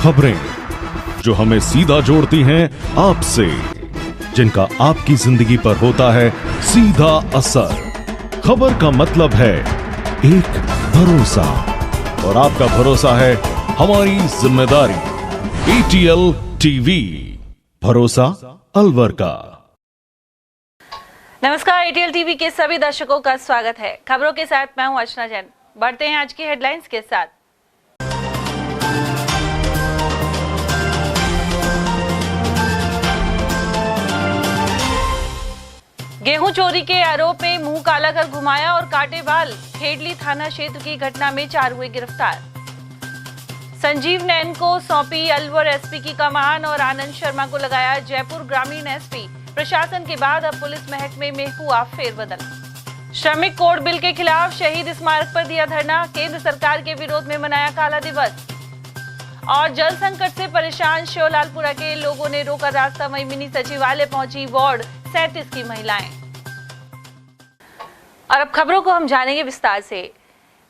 खबरें जो हमें सीधा जोड़ती हैं आपसे, जिनका आपकी जिंदगी पर होता है सीधा असर। खबर का मतलब है एक भरोसा, और आपका भरोसा है हमारी जिम्मेदारी। ATL टीवी, भरोसा अलवर का। नमस्कार, ATL टीवी के सभी दर्शकों का स्वागत है। खबरों के साथ मैं हूं अर्चना जैन। बढ़ते हैं आज की हेडलाइंस के साथ। गेहूं चोरी के आरोप में मुंह काला कर घुमाया और काटे बाल। खेडली थाना क्षेत्र की घटना में 4 हुए गिरफ्तार। संजीव नैन को सौंपी अलवर एसपी की कमान और आनंद शर्मा को लगाया जयपुर ग्रामीण एसपी। प्रशासन के बाद अब पुलिस महकमे में हुआ फेरबदल। श्रमिक कोड बिल के खिलाफ शहीद स्मारक पर दिया धरना। केंद्र सरकार के विरोध में मनाया काला दिवस। और जल संकट से परेशान शिवलालपुरा के लोगों ने रोका रास्ता। वहीं मिनी सचिवालय पहुंची वार्ड 37 की महिलाएं। और अब खबरों को हम जानेंगे विस्तार से।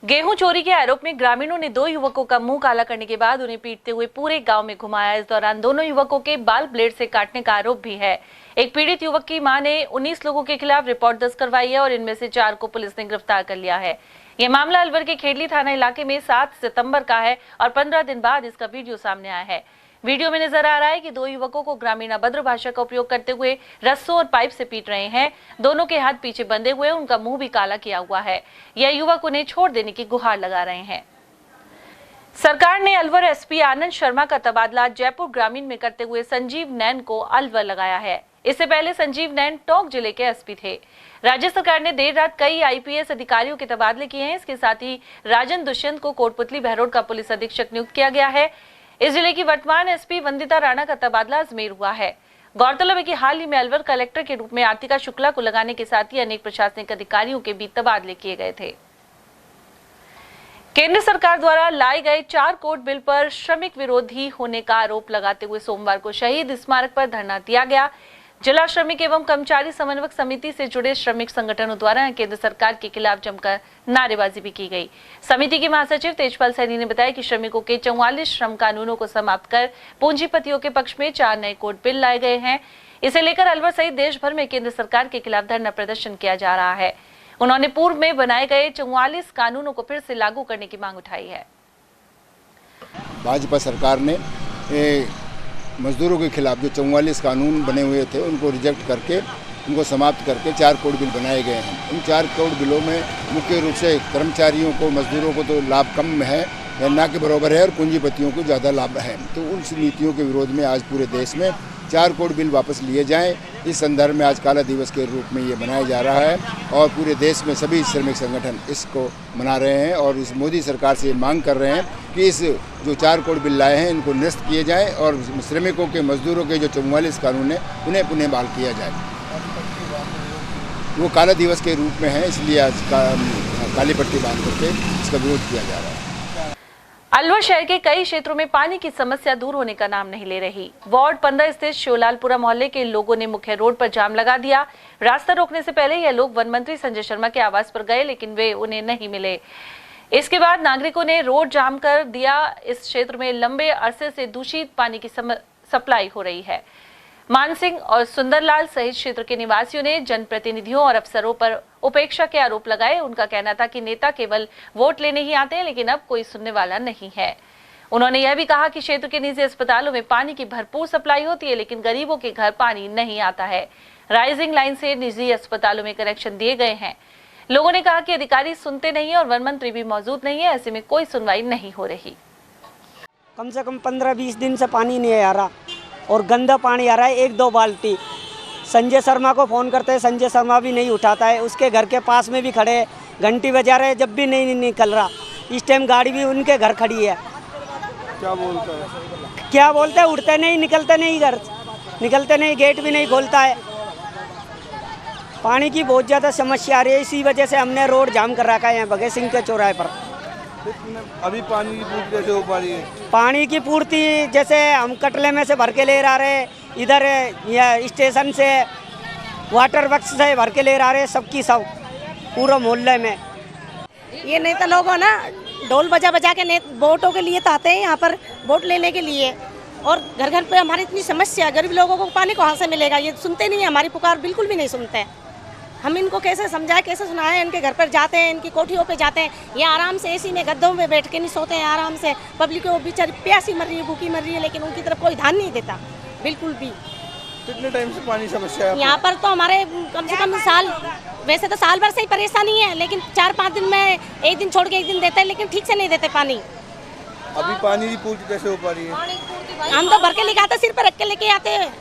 गेहूं चोरी के आरोप में ग्रामीणों ने 2 युवकों का मुंह काला करने के बाद उन्हें पीटते हुए पूरे गांव में घुमाया। इस दौरान दोनों युवकों के बाल ब्लेड से काटने का आरोप भी है। एक पीड़ित युवक की मां ने 19 लोगों के खिलाफ रिपोर्ट दर्ज करवाई है और इनमें से 4 को पुलिस ने गिरफ्तार कर लिया है। यह मामला अलवर के खेडली थाना इलाके में 7 सितंबर का है और 15 दिन बाद इसका वीडियो सामने आया है। वीडियो में नजर आ रहा है कि 2 युवकों को ग्रामीण अभद्र भाषा का उपयोग करते हुए रस्सों और पाइप से पीट रहे हैं। दोनों के हाथ पीछे बंधे हुए, उनका मुंह भी काला किया हुआ है। यह युवक उन्हें छोड़ देने की गुहार लगा रहे हैं। सरकार ने अलवर एसपी आनंद शर्मा का तबादला जयपुर ग्रामीण में करते हुए संजीव नैन को अलवर लगाया है। इससे पहले संजीव नैन टोंक जिले के एसपी थे। राज्य सरकार ने देर रात कई आईपीएस अधिकारियों के तबादले किए हैं। इसके साथ ही राजन दुष्यंत को कोटपुतली बहरोड का पुलिस अधीक्षक नियुक्त किया गया है। इस जिले की वर्तमान एसपी वंदिता राणा का तबादला अजमेर हुआ है। गौरतलब है कि हाल ही में अलवर कलेक्टर के रूप में आर्तिका शुक्ला को लगाने के साथ ही अनेक प्रशासनिक अधिकारियों के बीच तबादले किए गए थे। केंद्र सरकार द्वारा लाए गए 4 कोड बिल पर श्रमिक विरोधी होने का आरोप लगाते हुए सोमवार को शहीद स्मारक पर धरना दिया गया। जिला श्रमिक एवं कर्मचारी समन्वयक समिति से जुड़े श्रमिक संगठनों द्वारा केंद्र सरकार के खिलाफ जमकर नारेबाजी भी की गई। समिति के महासचिव तेजपाल सैनी ने बताया कि श्रमिकों के 44 श्रम कानूनों को समाप्त कर पूंजीपतियों के पक्ष में 4 नए कोड बिल लाए गए हैं। इसे लेकर अलवर सहित देश भर में केंद्र सरकार के खिलाफ धरना प्रदर्शन किया जा रहा है। उन्होंने पूर्व में बनाए गए 44 कानूनों को फिर से लागू करने की मांग उठाई है। भाजपा सरकार ने मजदूरों के खिलाफ जो 44 कानून बने हुए थे उनको रिजेक्ट करके, उनको समाप्त करके 4 कोड बिल बनाए गए हैं। उन 4 कोड बिलों में मुख्य रूप से कर्मचारियों को, मजदूरों को तो लाभ कम है या ना के बराबर है और पूंजीपतियों को ज़्यादा लाभ है। तो उन नीतियों के विरोध में आज पूरे देश में 4 कोड बिल वापस लिए जाएं। इस संदर्भ में आज काला दिवस के रूप में ये मनाया जा रहा है और पूरे देश में सभी श्रमिक संगठन इसको मना रहे हैं और इस मोदी सरकार से मांग कर रहे हैं कि इस जो 4 कोड बिल लाए हैं इनको निरस्त किए जाएं और श्रमिकों के, मजदूरों के जो 44 कानून हैं उन्हें पुनः बहाल किया जाए। वो काला दिवस के रूप में है, इसलिए आज काली पट्टी बांध करके इसका विरोध किया जा रहा है। अलवर शहर के कई क्षेत्रों में पानी की समस्या दूर होने का नाम नहीं ले रही। वार्ड 15 स्थित शिवलालपुरा मोहल्ले के लोगों ने मुख्य रोड पर जाम लगा दिया। रास्ता रोकने से पहले यह लोग वन मंत्री संजय शर्मा के आवास पर गए, लेकिन वे उन्हें नहीं मिले। इसके बाद नागरिकों ने रोड जाम कर दिया। इस क्षेत्र में लंबे अरसे से दूषित पानी की सप्लाई हो रही है। मानसिंह और सुंदरलाल सहित क्षेत्र के निवासियों ने जनप्रतिनिधियों और अफसरों पर उपेक्षा के आरोप लगाए। उनका कहना था कि नेता केवल वोट लेने ही आते हैं, लेकिन अब कोई सुनने वाला नहीं है। उन्होंने यह भी कहा कि क्षेत्र के निजी अस्पतालों में पानी की भरपूर सप्लाई होती है, लेकिन गरीबों के घर पानी नहीं आता है। राइजिंग लाइन से निजी अस्पतालों में कनेक्शन दिए गए हैं। लोगों ने कहा कि अधिकारी सुनते नहीं है और वन मंत्री भी मौजूद नहीं है, ऐसे में कोई सुनवाई नहीं हो रही। कम से कम 15-20 दिन से पानी नहीं आ रहा और गंदा पानी आ रहा है, 1-2 बाल्टी। संजय शर्मा को फ़ोन करते हैं, संजय शर्मा भी नहीं उठाता है। उसके घर के पास में भी खड़े, घंटी बजा रहे, जब भी नहीं निकल रहा। इस टाइम गाड़ी भी उनके घर खड़ी है। क्या बोलते हैं, उठते नहीं, निकलते नहीं, घर निकलते नहीं, गेट भी नहीं खोलता है। पानी की बहुत ज़्यादा समस्या आ रही है, इसी वजह से हमने रोड जाम कर रखा है यहाँ भगत सिंह के चौराहे पर। अभी पानी की पूर्ति कैसे हो पा रही है? पानी की पूर्ति जैसे हम कटले में से भर के ले आ रहे, इधर या स्टेशन से वाटर वर्क्स से भर के ले आ रहे, सबकी सब पूरा मोहल्ले में। ये नहीं तो लोगों ना ढोल बजा बजा के वोटों के लिए तो आते हैं यहाँ पर वोट लेने के लिए, और घर घर पे हमारी इतनी समस्या, गरीब लोगों को पानी कहाँ से मिलेगा, ये सुनते नहीं है, हमारी पुकार बिल्कुल भी नहीं सुनते हैं। हम इनको कैसे समझाएं, कैसे सुनाएं? इनके घर पर जाते हैं, इनकी कोठियों पे जाते हैं, ये आराम से एसी में गद्दों में बैठ के नहीं सोते हैं, आराम से पब्लिक को बेचारी प्यासी मर रही है, भूखी मर रही है, लेकिन उनकी तरफ कोई ध्यान नहीं देता बिल्कुल भी। कितने टाइम से पानी समस्या है यहाँ पर तो हमारे कम से कम साल, वैसे तो साल भर से ही परेशानी है, लेकिन 4-5 दिन में एक दिन छोड़ के एक दिन देते हैं, लेकिन ठीक से नहीं देते पानी। अभी पानी की पूर्ति कैसे हो पा रही है? हम तो भर के लेके आते, सिर पर रख के लेके आते हैं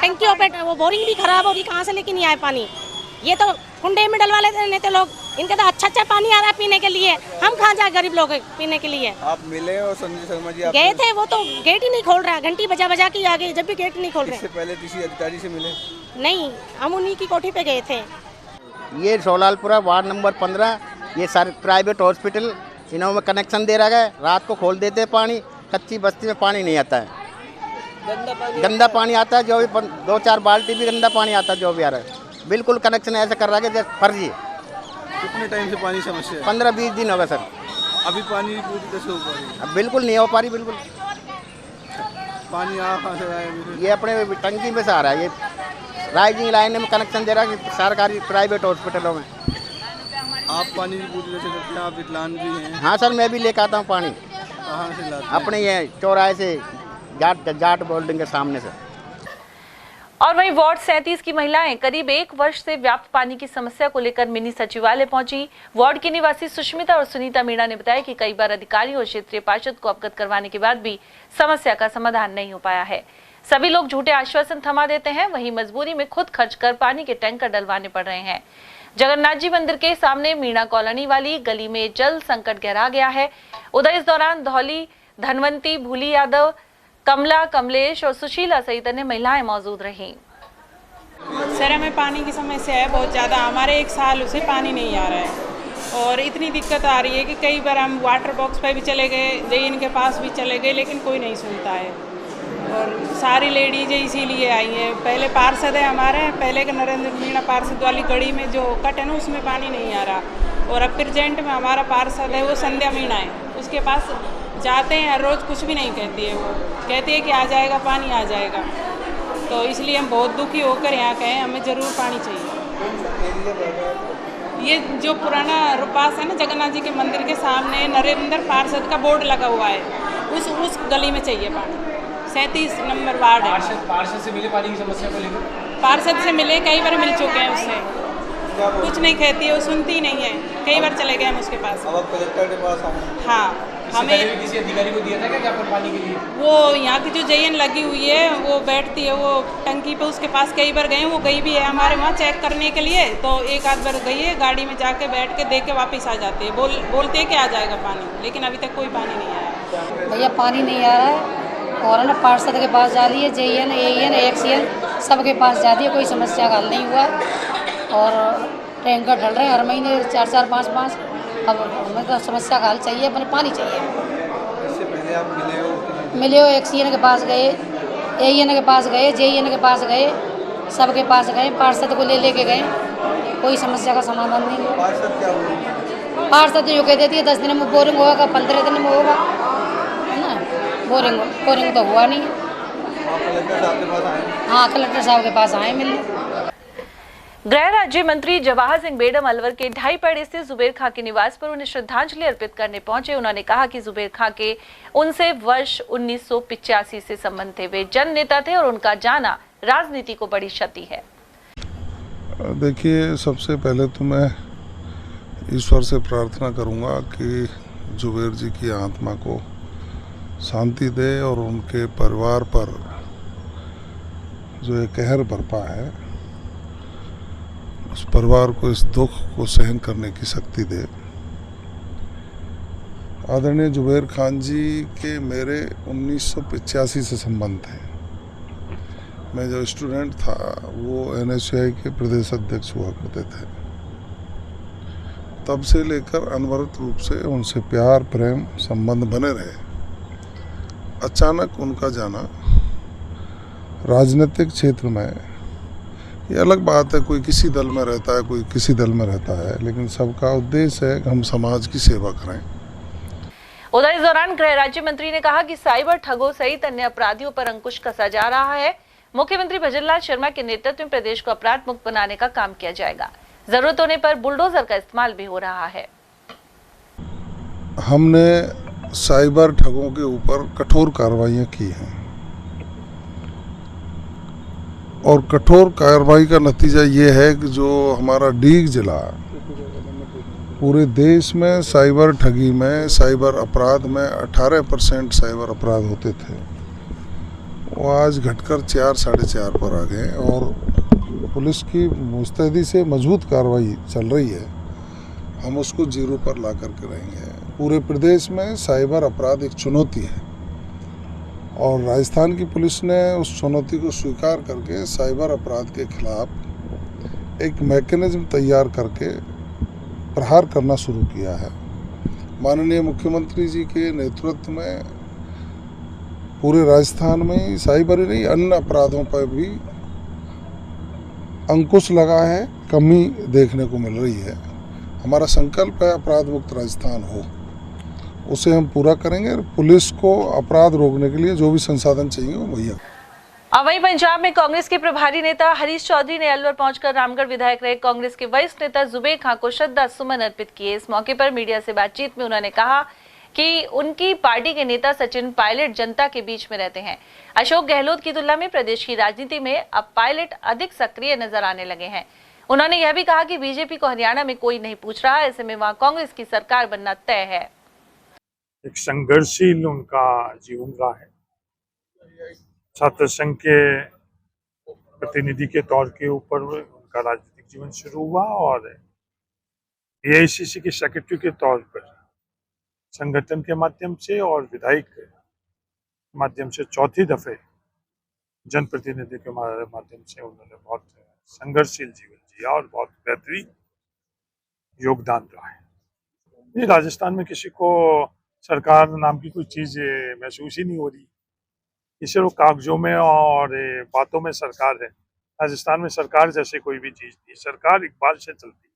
टंकियों पे, वो बोरिंग भी खराब होगी, कहाँ से लेके नहीं आए पानी। ये तो कुंडे में डलवा लेते थे लोग, इनका तो अच्छा पानी आ रहा है पीने के लिए, हम कहाँ जाए गरीब लोग पीने के लिए। आप मिले और संजय शर्मा जी गए थे, वो तो गेट ही नहीं खोल रहा है, घंटी बजा बजा के आगे, जब भी गेट नहीं खोल रहे। इससे पहले किसी अधिकारी से मिले? नहीं, हम उन्हीं की कोठी पे गए थे। ये सोलालपुरा वार्ड नंबर 15, ये सारे प्राइवेट हॉस्पिटल, इन्हों में कनेक्शन दे रहा है, रात को खोल देते हैं पानी, कच्ची बस्ती में पानी नहीं आता है, गंदा पानी आता है, जो भी 2-4 बाल्टी भी गंदा पानी आता है, जो भी आ रहा है, बिल्कुल कनेक्शन ऐसा कर रहा है कि जैसे फर्जी। कितने टाइम से पानी समस्या है? 15-20 दिन हो गए सर। अभी पानी की पूर्ति कैसे हो पा रही है? अब बिल्कुल नहीं हो पा रही, बिल्कुल। पानी यहाँ कहाँ से आया है? ये अपने टंकी में से आ रहा है, ये राइजिंग लाइन में कनेक्शन दे रहा है कि सरकारी प्राइवेट हॉस्पिटलों में। आप पानी की पूर्ति कैसे करते हैं? आप विकलांग भी हैं? हाँ सर, मैं भी लेकर आता हूँ पानी, कहाँ से लाते हैं? अपने ये चौराहे से, जाट बिल्डिंग के सामने से। और वहीं वार्ड 37 की महिलाएं करीब 1 वर्ष से व्याप्त पानी की समस्या को लेकर मिनी सचिवालय पहुंची। वार्ड की निवासी सुष्मिता और सुनीता मीणा ने बताया कि कई बार अधिकारियों और क्षेत्रीय पार्षद को अवगत करवाने के बाद भी समस्या का समाधान नहीं हो पाया है। सभी लोग झूठे आश्वासन थमा देते हैं, वहीं मजबूरी में खुद खर्च कर पानी के टैंकर डलवाने पड़ रहे हैं। जगन्नाथ जी मंदिर के सामने मीणा कॉलोनी वाली गली में जल संकट गहरा गया है। उधर इस दौरान धौली, धनवंती, भूली यादव, कमला, कमलेश और सुशीला सहित अन्य महिलाएं मौजूद रहीं। सर, हमें पानी की समस्या है बहुत ज़्यादा, हमारे 1 साल से पानी नहीं आ रहा है और इतनी दिक्कत आ रही है कि कई बार हम वाटर बॉक्स पे भी चले गए, जेईन के पास भी चले गए, लेकिन कोई नहीं सुनता है। और सारी लेडीज इसीलिए आई हैं। पहले पार्षद है हमारे, पहले के नरेंद्र मीणा पार्षद वाली गड़ी में जो कट है ना, उसमें पानी नहीं आ रहा, और अब प्रेजेंट में हमारा पार्षद है वो संध्या मीणा है, उसके पास जाते हैं, हर रोज़ कुछ भी नहीं कहती है, वो कहती है कि आ जाएगा पानी, आ जाएगा। तो इसलिए हम बहुत दुखी होकर यहाँ कहें हमें ज़रूर पानी चाहिए। ये जो पुराना पास है ना, जगन्नाथ जी के मंदिर के सामने नरेंद्र पार्षद का बोर्ड लगा हुआ है, उस गली में चाहिए पानी। 37 नंबर वार्ड है। पार्षद से मिले पानी की समस्या को लेकर? पार्षद से मिले, कई बार मिल चुके हैं उससे, कुछ नहीं कहती है, वो सुनती नहीं है, कई बार चले गए हम उसके पास। अब कलेक्टर के पास आए? हाँ, हमें किसी अधिकारी को दिया था क्या पर पानी के लिए? वो यहाँ की जो जेईएन लगी हुई है वो बैठती है वो टंकी पे, उसके पास कई बार गए, वो गई भी है हमारे वहाँ चेक करने के लिए, तो 1-8 बार गई है, गाड़ी में जाके बैठ के देख के वापस आ जाती है, बोलते हैं कि आ जाएगा पानी, लेकिन अभी तक कोई पानी नहीं आया। भैया पानी नहीं आ रहा है, और ना पार्षद के पास जा रही है, जेईएन, एईएन, एक्सईएन सबके पास जा रही है, कोई समस्या का हल नहीं हुआ, और टैंकर ढल रहे हैं हर महीने 4-4, 5-5। अब हमें तो समस्या का हल चाहिए, अपने पानी चाहिए। इससे पहले आप मिले हो एक्सईएन के पास गए, एईएन के पास गए, जेईएन के पास गए, सबके पास गए, पार्षद को लेके गए, कोई समस्या का समाधान नहीं हुआ। पार्षद क्या हुआ? पार्षद जो कह देती है 10 दिन में बोरिंग होगा, 15 दिन में होगा, है ना, बोरिंग तो हुआ नहीं है। कलेक्टर साहब के पास आए? हाँ, कलेक्टर साहब के पास आए मिलने। गृह राज्य मंत्री जवाहर सिंह बेडम अलवर के ढाई पेड़ स्थित जुबेर खां के निवास पर उन्हें श्रद्धांजलि अर्पित करने पहुंचे। उन्होंने कहा कि जुबेर खां के उनसे वर्ष 1985 से संबंध थे, वे जन नेता थे और उनका जाना राजनीति को बड़ी क्षति है। देखिए, सबसे पहले तो मैं ईश्वर से प्रार्थना करूंगा कि जुबेर जी की आत्मा को शांति दे और उनके परिवार पर जो ये कहर बरपा है, उस परिवार को इस दुख को सहन करने की शक्ति दे। आदरणीय जुबेर खान जी के मेरे 1985 से संबंध थे। मैं जो स्टूडेंट था वो NSUI के प्रदेश अध्यक्ष हुआ करते थे। तब से लेकर अनवरत रूप से उनसे प्यार प्रेम संबंध बने रहे। अचानक उनका जाना राजनीतिक क्षेत्र में, ये अलग बात है, कोई किसी दल में रहता है, कोई किसी दल में रहता है, लेकिन सबका उद्देश्य है कि हम समाज की सेवा करें। उधर इस दौरान गृह राज्य मंत्री ने कहा कि साइबर ठगों सहित अन्य अपराधियों पर अंकुश कसा जा रहा है। मुख्यमंत्री भजनलाल शर्मा के नेतृत्व में प्रदेश को अपराध मुक्त बनाने का काम किया जाएगा। जरूरत होने पर बुलडोजर का इस्तेमाल भी हो रहा है। हमने साइबर ठगों के ऊपर कठोर कार्रवाइयां की हैं और कठोर कार्रवाई का नतीजा ये है कि जो हमारा डीग जिला पूरे देश में साइबर ठगी में, साइबर अपराध में 18% साइबर अपराध होते थे, वो आज घटकर 4-4.5 पर आ गए और पुलिस की मुस्तैदी से मजबूत कार्रवाई चल रही है। हम उसको 0 पर ला करके रहेंगे। पूरे प्रदेश में साइबर अपराध एक चुनौती है और राजस्थान की पुलिस ने उस चुनौती को स्वीकार करके साइबर अपराध के खिलाफ एक मैकेनिज्म तैयार करके प्रहार करना शुरू किया है। माननीय मुख्यमंत्री जी के नेतृत्व में पूरे राजस्थान में साइबर ही नहीं अन्य अपराधों पर भी अंकुश लगा है, कमी देखने को मिल रही है। हमारा संकल्प है अपराध मुक्त राजस्थान हो, उसे हम पूरा करेंगे। पुलिस को अपराध रोकने के लिए जो भी संसाधन चाहिए वो मुहैया। वहीं पंजाब में कांग्रेस के प्रभारी नेता हरीश चौधरी ने अलवर पहुंचकर रामगढ़ विधायक रहे कांग्रेस के वरिष्ठ नेता जुबेर खान को श्रद्धा सुमन अर्पित किए। इस मौके पर मीडिया से बातचीत में उन्होंने कहा कि उनकी पार्टी के नेता सचिन पायलट जनता के बीच में रहते हैं। अशोक गहलोत की तुलना में प्रदेश की राजनीति में अब पायलट अधिक सक्रिय नजर आने लगे हैं। उन्होंने यह भी कहा कि बीजेपी को हरियाणा में कोई नहीं पूछ रहा, ऐसे में वहां कांग्रेस की सरकार बनना तय है। एक संघर्षशील उनका जीवन रहा है। छात्र संघ के प्रतिनिधि के तौर के ऊपर उनका राजनीतिक जीवन शुरू हुआ और एआईसीसी के सेक्रेटरी के तौर पर संगठन के माध्यम से और विधायक के माध्यम से चौथी दफे जनप्रतिनिधि के माध्यम से उन्होंने बहुत संघर्षशील जीवन जिया और बहुत बेहतरीन योगदान रहा है। ये राजस्थान में किसी को सरकार नाम की कोई चीज महसूस ही नहीं हो रही। इसे वो कागजों में और बातों में सरकार है। राजस्थान में सरकार जैसे कोई भी चीज नहीं। सरकार इकबाल से चलती है,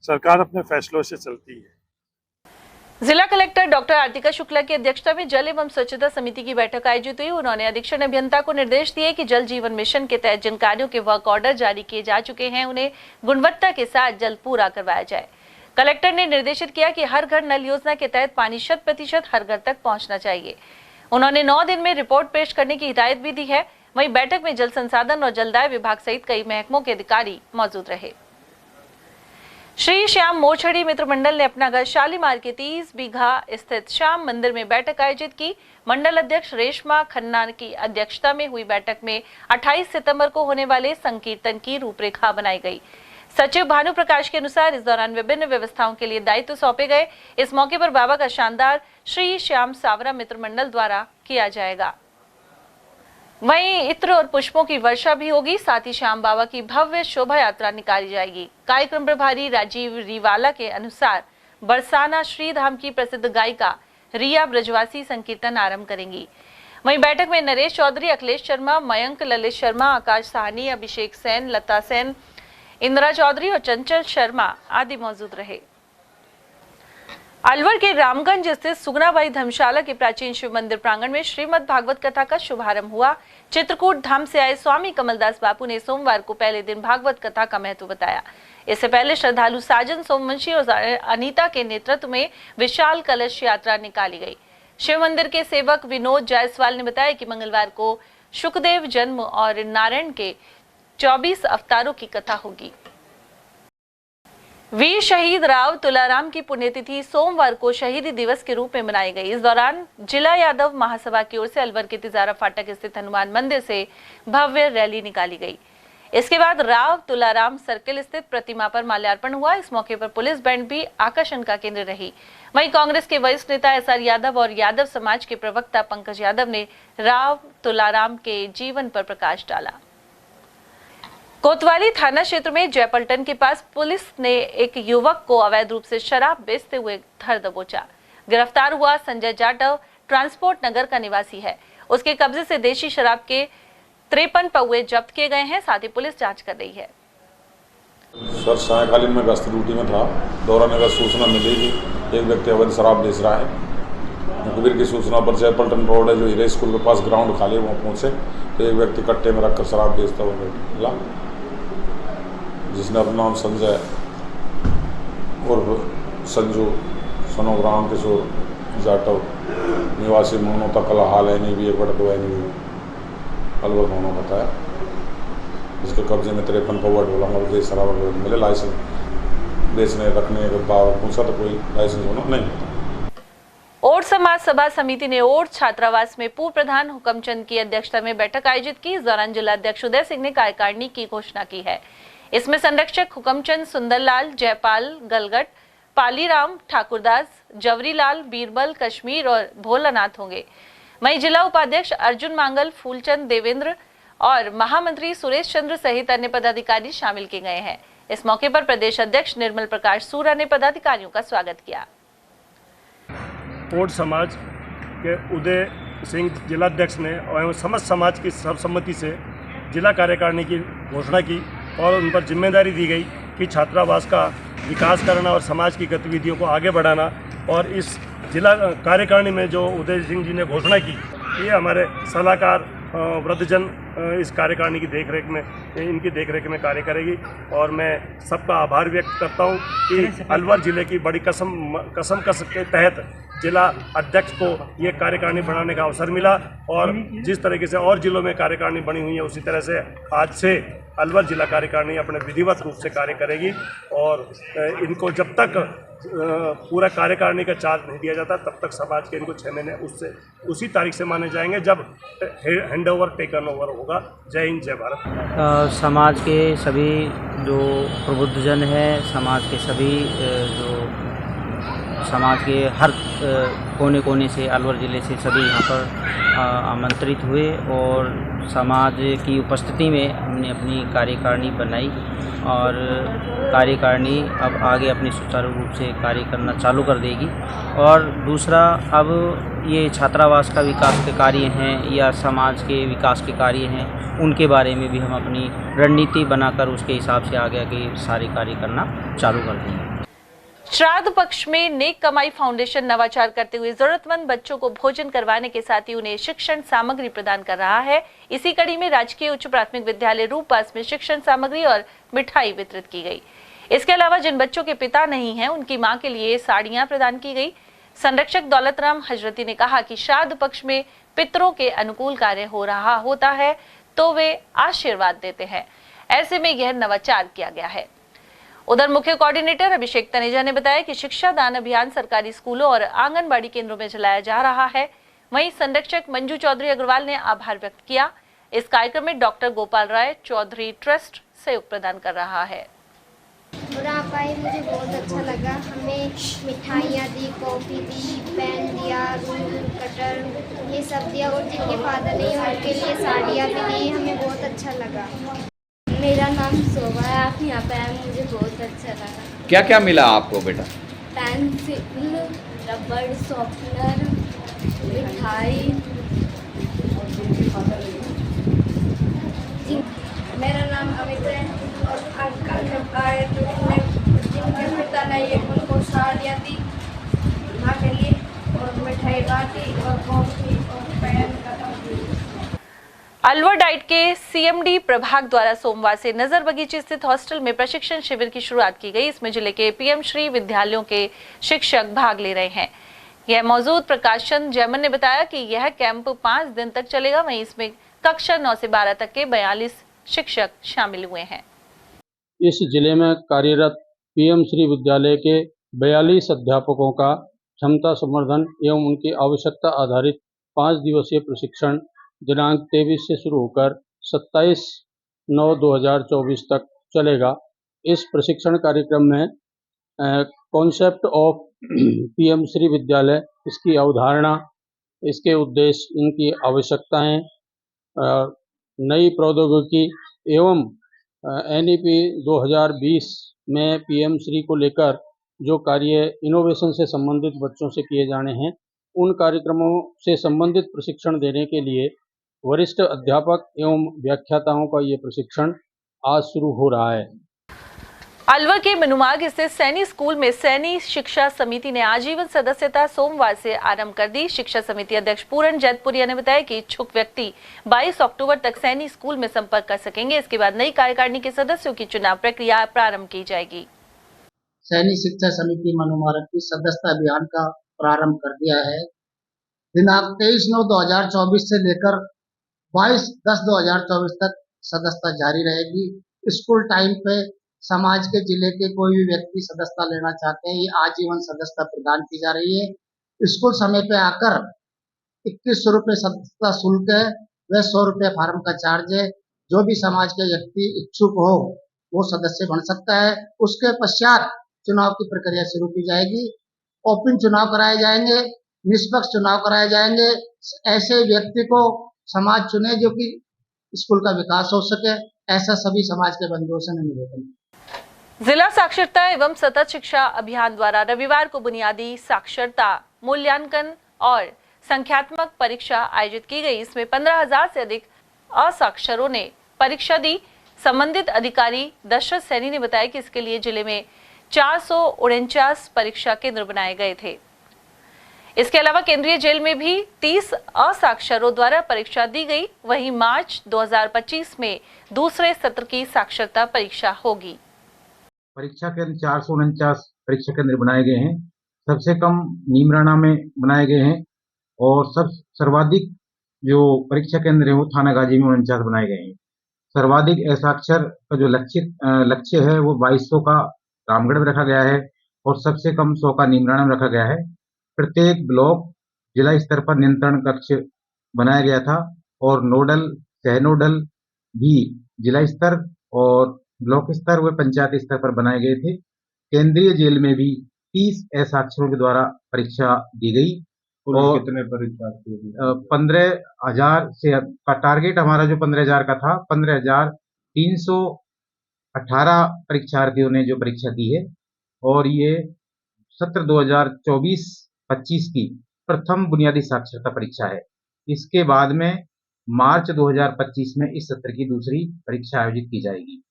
सरकार अपने फैसलों से चलती है। जिला कलेक्टर डॉक्टर आरतिका शुक्ला की अध्यक्षता में जल एवं स्वच्छता समिति की बैठक आयोजित हुई। उन्होंने अधीक्षण अभियंता को निर्देश दिए कि जल जीवन मिशन के तहत जिन कार्यों के वर्क ऑर्डर जारी किए जा चुके हैं उन्हें गुणवत्ता के साथ जल्द पूरा करवाया जाए। कलेक्टर ने निर्देशित किया कि हर घर नल योजना के तहत पानी 100% हर घर तक पहुंचना चाहिए। उन्होंने 9 दिन में रिपोर्ट पेश करने की हिदायत भी दी है। वहीं बैठक में जल संसाधन और जलदाय विभाग सहित कई महकमों के अधिकारी मौजूद रहे। श्री श्याम मोरछड़ी मित्र मंडल ने अपना घर शालीमार के 30 बीघा स्थित श्याम मंदिर में बैठक आयोजित की। मंडल अध्यक्ष रेशमा खन्ना की अध्यक्षता में हुई बैठक में 28 सितंबर को होने वाले संकीर्तन की रूपरेखा बनाई गई। सचिव भानु प्रकाश के अनुसार इस दौरान विभिन्न व्यवस्थाओं के लिए दायित्व सौंपे गए। इस मौके पर बाबा का शानदार श्री श्याम सावरा मित्र मंडल द्वारा किया जाएगा। वहीं इत्र और पुष्पों की वर्षा भी होगी। साथ ही श्याम बाबा की भव्य शोभा यात्रा निकाली जाएगी। कार्यक्रम प्रभारी राजीव रिवाला के अनुसार बरसाना श्रीधाम की प्रसिद्ध गायिका रिया ब्रजवासी संकीर्तन आरंभ करेंगी। वहीं बैठक में नरेश चौधरी, अखिलेश शर्मा, मयंक ललित शर्मा, आकाश साहनी, अभिषेक सेन, लता सेन, इंदिरा चौधरी और चंचल शर्मा आदि मौजूद रहे। अलवर के रामगंज स्थित सुगनाबाई धर्मशाला के प्राचीन शिव मंदिर प्रांगण में श्रीमद् भागवत कथा का शुभारंभ हुआ। चित्रकूट धाम से आए स्वामी कमलदास बापू ने सोमवार को पहले दिन भागवत कथा का महत्व बताया। इससे पहले श्रद्धालु साजन सोमवंशी और अनीता के नेतृत्व में विशाल कलश यात्रा निकाली गई। शिव मंदिर के सेवक विनोद जायसवाल ने बताया कि मंगलवार को शुकदेव जन्म और नारायण के 24 अवतारों की कथा होगी। वीर शहीद राव तुलाराम की पुण्यतिथि सोमवार को शहीदी दिवस के रूप में मनाई गई। इस दौरान जिला यादव महासभा की ओर से अलवर के तिजारा फाटक स्थित हनुमान मंदिर से भव्य रैली निकाली गई। इसके बाद राव तुलाराम सर्किल स्थित प्रतिमा पर माल्यार्पण हुआ। इस मौके पर पुलिस बैंड भी आकर्षण का केंद्र रही। वहीं कांग्रेस के वरिष्ठ नेता एसआर यादव और यादव समाज के प्रवक्ता पंकज यादव ने राव तुलाराम के जीवन पर प्रकाश डाला। कोतवाली थाना क्षेत्र में जयपलटन के पास पुलिस ने एक युवक को अवैध रूप से शराब बेचते हुए धर दबोचा। गिरफ्तार हुआ संजय जाटव ट्रांसपोर्ट नगर का निवासी है। उसके कब्जे से देशी शराब के 53 पौवे जब्त किए गए हैं। साथ ही पुलिस जांच कर रही है। सर सायंकालीन में गश्त ड्यूटी में था। दौरान अगर सूचना मिली कि एक व्यक्ति अवैध शराब बेच रहा है। मुखबिर की सूचना पर जयपल्टन रोड है जो हीरे स्कूल के पास ग्राउंड खाली वहाँ पहुँचे तो एक व्यक्ति कट्टे में रखकर शराब बेचता हुआ मिला, जिसने अपना नाम संजय उर्फ संजू सोनोग्राम किशोर जाटव निवासी मोनोता कला हाल NEB 1/2 NEB अलवर होना बताया। जिसके कब्जे में 53 पौवा ढोला और शराब मिले। लाइसेंस बेचने रखने के बाद पूछा तो कोई लाइसेंस होना नहीं होता। ओड समाज सभा समिति ने ओड छात्रावास में पूर्व प्रधान हुकमचंद की अध्यक्षता में बैठक आयोजित की। इस दौरान जिला अध्यक्ष उदय सिंह ने कार्यकारिणी की घोषणा की है। इसमें संरक्षक हुकमचंद, सुंदरलाल, जयपाल, गलगट, पालीराम, ठाकुरदास, जवरीलाल, बीरबल, कश्मीर और भोलानाथ होंगे। वहीं जिला उपाध्यक्ष अर्जुन मांगल, फूलचंद, देवेंद्र और महामंत्री सुरेश चंद्र सहित अन्य पदाधिकारी शामिल किए गए हैं। इस मौके पर प्रदेश अध्यक्ष निर्मल प्रकाश सूरा ने पदाधिकारियों का स्वागत किया। ओड समाज के उदय सिंह जिलाध्यक्ष ने और समस्त समाज की सर्वसम्मति से जिला कार्यकारिणी की घोषणा की और उन पर जिम्मेदारी दी गई कि छात्रावास का विकास करना और समाज की गतिविधियों को आगे बढ़ाना। और इस जिला कार्यकारिणी में जो उदय सिंह जी ने घोषणा की, ये हमारे सलाहकार वृद्धजन इस कार्यकारिणी की देखरेख में इनकी देखरेख में कार्य करेगी। और मैं सबका आभार व्यक्त करता हूँ कि अलवर जिले की बड़ी कसम के तहत जिला अध्यक्ष को ये कार्यकारिणी बनाने का अवसर मिला और जिस तरीके से और जिलों में कार्यकारिणी बनी हुई है उसी तरह से आज से अलवर जिला कार्यकारिणी अपने विधिवत रूप से कार्य करेगी। और इनको जब तक पूरा कार्यकारिणी का चार्ज नहीं दिया जाता तब तक समाज के इनको 6 महीने उसी तारीख से माने जाएंगे जब हैंड ओवर टेकन ओवर होगा। जय हिंद, जय भारत। समाज के सभी जो प्रबुद्धजन हैं, समाज के सभी जो समाज के हर कोने कोने से अलवर ज़िले से सभी यहाँ पर आमंत्रित हुए और समाज की उपस्थिति में हमने अपनी कार्यकारिणी बनाई और कार्यकारिणी अब आगे अपने सुचारू रूप से कार्य करना चालू कर देगी। और दूसरा, अब ये छात्रावास का विकास के कार्य हैं या समाज के विकास के कार्य हैं, उनके बारे में भी हम अपनी रणनीति बनाकर उसके हिसाब से आगे आगे सारे कार्य करना चालू कर देंगे। श्राद्ध पक्ष में नेक कमाई फाउंडेशन नवाचार करते हुए जरूरतमंद बच्चों को भोजन करवाने के साथ ही उन्हें शिक्षण सामग्री प्रदान कर रहा है। इसी कड़ी में राजकीय उच्च प्राथमिक विद्यालय रूपपास में शिक्षण सामग्री और मिठाई वितरित की गई। इसके अलावा जिन बच्चों के पिता नहीं हैं, उनकी मां के लिए साड़ियां प्रदान की गई। संरक्षक दौलतराम हजरती ने कहा कि श्राद्ध पक्ष में पितरों के अनुकूल कार्य होता है तो वे आशीर्वाद देते हैं। ऐसे में यह नवाचार किया गया है। उधर मुख्य कोऑर्डिनेटर अभिषेक तनेजा ने बताया कि शिक्षा दान अभियान सरकारी स्कूलों और आंगनबाड़ी केंद्रों में चलाया जा रहा है। वहीं संरक्षक मंजू चौधरी अग्रवाल ने आभार व्यक्त किया। इस कार्यक्रम में डॉक्टर गोपाल राय चौधरी ट्रस्ट सहयोग प्रदान कर रहा है। और आप आए, मुझे बहुत अच्छा लगा। हमें मिठाइयाँ दी, कॉफ़ी दी, पेन दिया, रूल कटर ये सब दिया और जिनके फादर नहीं उनके लिए साड़ियाँ भी दी। हमें बहुत अच्छा लगा। मेरा नाम शोभा है। आप यहाँ पे आए, मुझे बहुत अच्छा लगा। क्या क्या मिला आपको बेटा? पेंसिल, रबड़, शॉर्पनर, मिठाई। मेरा नाम अमित है और अंकल जब आए तो जिनके पिता नहीं उनको साड़ियाँ दी माँ के लिए और मिठाई बांटी और कॉफी और पेन अलवर डाइट के CMD प्रभाग द्वारा सोमवार से नजर बगीचे स्थित हॉस्टल में प्रशिक्षण शिविर की शुरुआत की गई। इसमें जिले के PM श्री विद्यालयों के शिक्षक भाग ले रहे हैं। यह मौजूद प्रकाश चंद जैमन ने बताया कि यह कैंप 5 दिन तक चलेगा। वहीं इसमें कक्षा 9 से 12 तक के 42 शिक्षक शामिल हुए हैं। इस जिले में कार्यरत PM श्री विद्यालय के 42 अध्यापकों का क्षमता संवर्धन एवं उनकी आवश्यकता आधारित 5 दिवसीय प्रशिक्षण दिनांक 23 से शुरू होकर 27/9/2024 तक चलेगा। इस प्रशिक्षण कार्यक्रम में कॉन्सेप्ट ऑफ PM श्री विद्यालय, इसकी अवधारणा, इसके उद्देश्य, इनकी आवश्यकताएं, नई प्रौद्योगिकी एवं NEP 2020 में PM श्री को लेकर जो कार्य इनोवेशन से संबंधित बच्चों से किए जाने हैं, उन कार्यक्रमों से संबंधित प्रशिक्षण देने के लिए वरिष्ठ अध्यापक एवं व्याख्याताओं का ये प्रशिक्षण आज शुरू हो रहा है। अलवर के मनुमार्ग स्थित सैनी स्कूल में सैनी शिक्षा समिति ने आजीवन सदस्यता सोमवार से आरंभ कर दी। शिक्षा समिति अध्यक्ष पूरन जैतपुरिया ने बताया कि इच्छुक व्यक्ति 22 अक्टूबर तक सैनी स्कूल में संपर्क कर सकेंगे। इसके बाद नई कार्यकारिणी के सदस्यों की चुनाव प्रक्रिया प्रारंभ की जाएगी। सैनी शिक्षा समिति मनुमार्ग की सदस्यता अभियान का प्रारंभ कर दिया है। दिनांक 23/9/2024 से लेकर 22/10/2024 तक सदस्यता जारी रहेगी। स्कूल टाइम पे समाज के जिले के कोई भी व्यक्ति सदस्यता लेना चाहते हैं, ये आजीवन सदस्यता प्रदान की जा रही है। स्कूल समय पे आकर 2100 रुपये सदस्यता शुल्क है, वह 100 रुपये फार्म का चार्ज है। जो भी समाज के व्यक्ति इच्छुक हो वो सदस्य बन सकता है। उसके पश्चात चुनाव की प्रक्रिया शुरू की जाएगी। ओपन चुनाव कराए जाएंगे, निष्पक्ष चुनाव कराए जाएंगे। ऐसे व्यक्ति को समाज चुने जो कि स्कूल का विकास हो सके, ऐसा सभी समाज के बंधुओं से निवेदन है। जिला साक्षरता एवं सतत शिक्षा अभियान द्वारा रविवार को बुनियादी साक्षरता मूल्यांकन और संख्यात्मक परीक्षा आयोजित की गई। इसमें 15,000 से अधिक असाक्षरों ने परीक्षा दी। संबंधित अधिकारी दशरथ सैनी ने बताया कि इसके लिए जिले में 449 परीक्षा केंद्र बनाए गए थे। इसके अलावा केंद्रीय जेल में भी 30 असाक्षरों द्वारा परीक्षा दी गई। वहीं मार्च 2025 में दूसरे सत्र की साक्षरता परीक्षा होगी। परीक्षा केंद्र 449 परीक्षा केंद्र बनाए गए हैं। सबसे कम नीमराना में बनाए गए हैं और सर्वाधिक जो परीक्षा केंद्र है वो थाना गाजी में 49 बनाए गए हैं। सर्वाधिक असाक्षर का जो लक्ष्य है वो 2200 का रामगढ़ में रखा गया है और सबसे कम 100 का नीमराना में रखा गया है। प्रत्येक ब्लॉक जिला स्तर पर नियंत्रण कक्ष बनाया गया था और नोडल सह नोडल भी जिला स्तर और ब्लॉक स्तर व पंचायत स्तर पर बनाए गए थे। केंद्रीय जेल में भी 30 असाक्षरों के द्वारा परीक्षा दी गई और कितने परीक्षार्थी 15,000 से का टारगेट हमारा जो 15,000 का था, 15,318 परीक्षार्थियों ने जो परीक्षा दी है और ये सत्र 2024-25 की प्रथम बुनियादी साक्षरता परीक्षा है। इसके बाद में मार्च 2025 में इस सत्र की दूसरी परीक्षा आयोजित की जाएगी।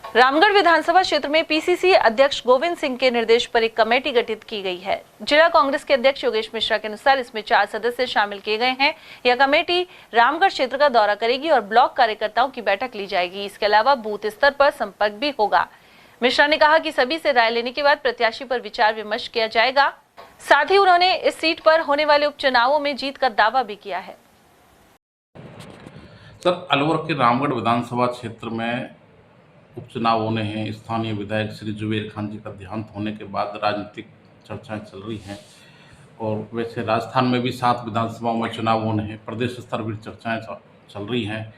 रामगढ़ विधानसभा क्षेत्र में पीसीसी अध्यक्ष गोविंद सिंह के निर्देश पर एक कमेटी गठित की गई है। जिला कांग्रेस के अध्यक्ष योगेश मिश्रा के अनुसार इसमें 4 सदस्य शामिल किए गए हैं। यह कमेटी रामगढ़ क्षेत्र का दौरा करेगी और ब्लॉक कार्यकर्ताओं की बैठक ली जाएगी। इसके अलावा बूथ स्तर पर संपर्क भी होगा। मिश्रा ने कहा कि सभी से राय लेने के बाद प्रत्याशी पर विचार विमर्श किया जाएगा। साथ ही उन्होंने इस सीट पर होने वाले उपचुनावों में जीत का दावा भी किया है। सर, अलवर के रामगढ़ विधानसभा क्षेत्र में उपचुनाव होने हैं। स्थानीय विधायक श्री जुबेर खान जी का देहांत होने के बाद राजनीतिक चर्चाएं चल रही हैं और वैसे राजस्थान में भी 7 विधानसभाओं में चुनाव होने हैं। प्रदेश स्तर पर चर्चाएं चल रही हैं।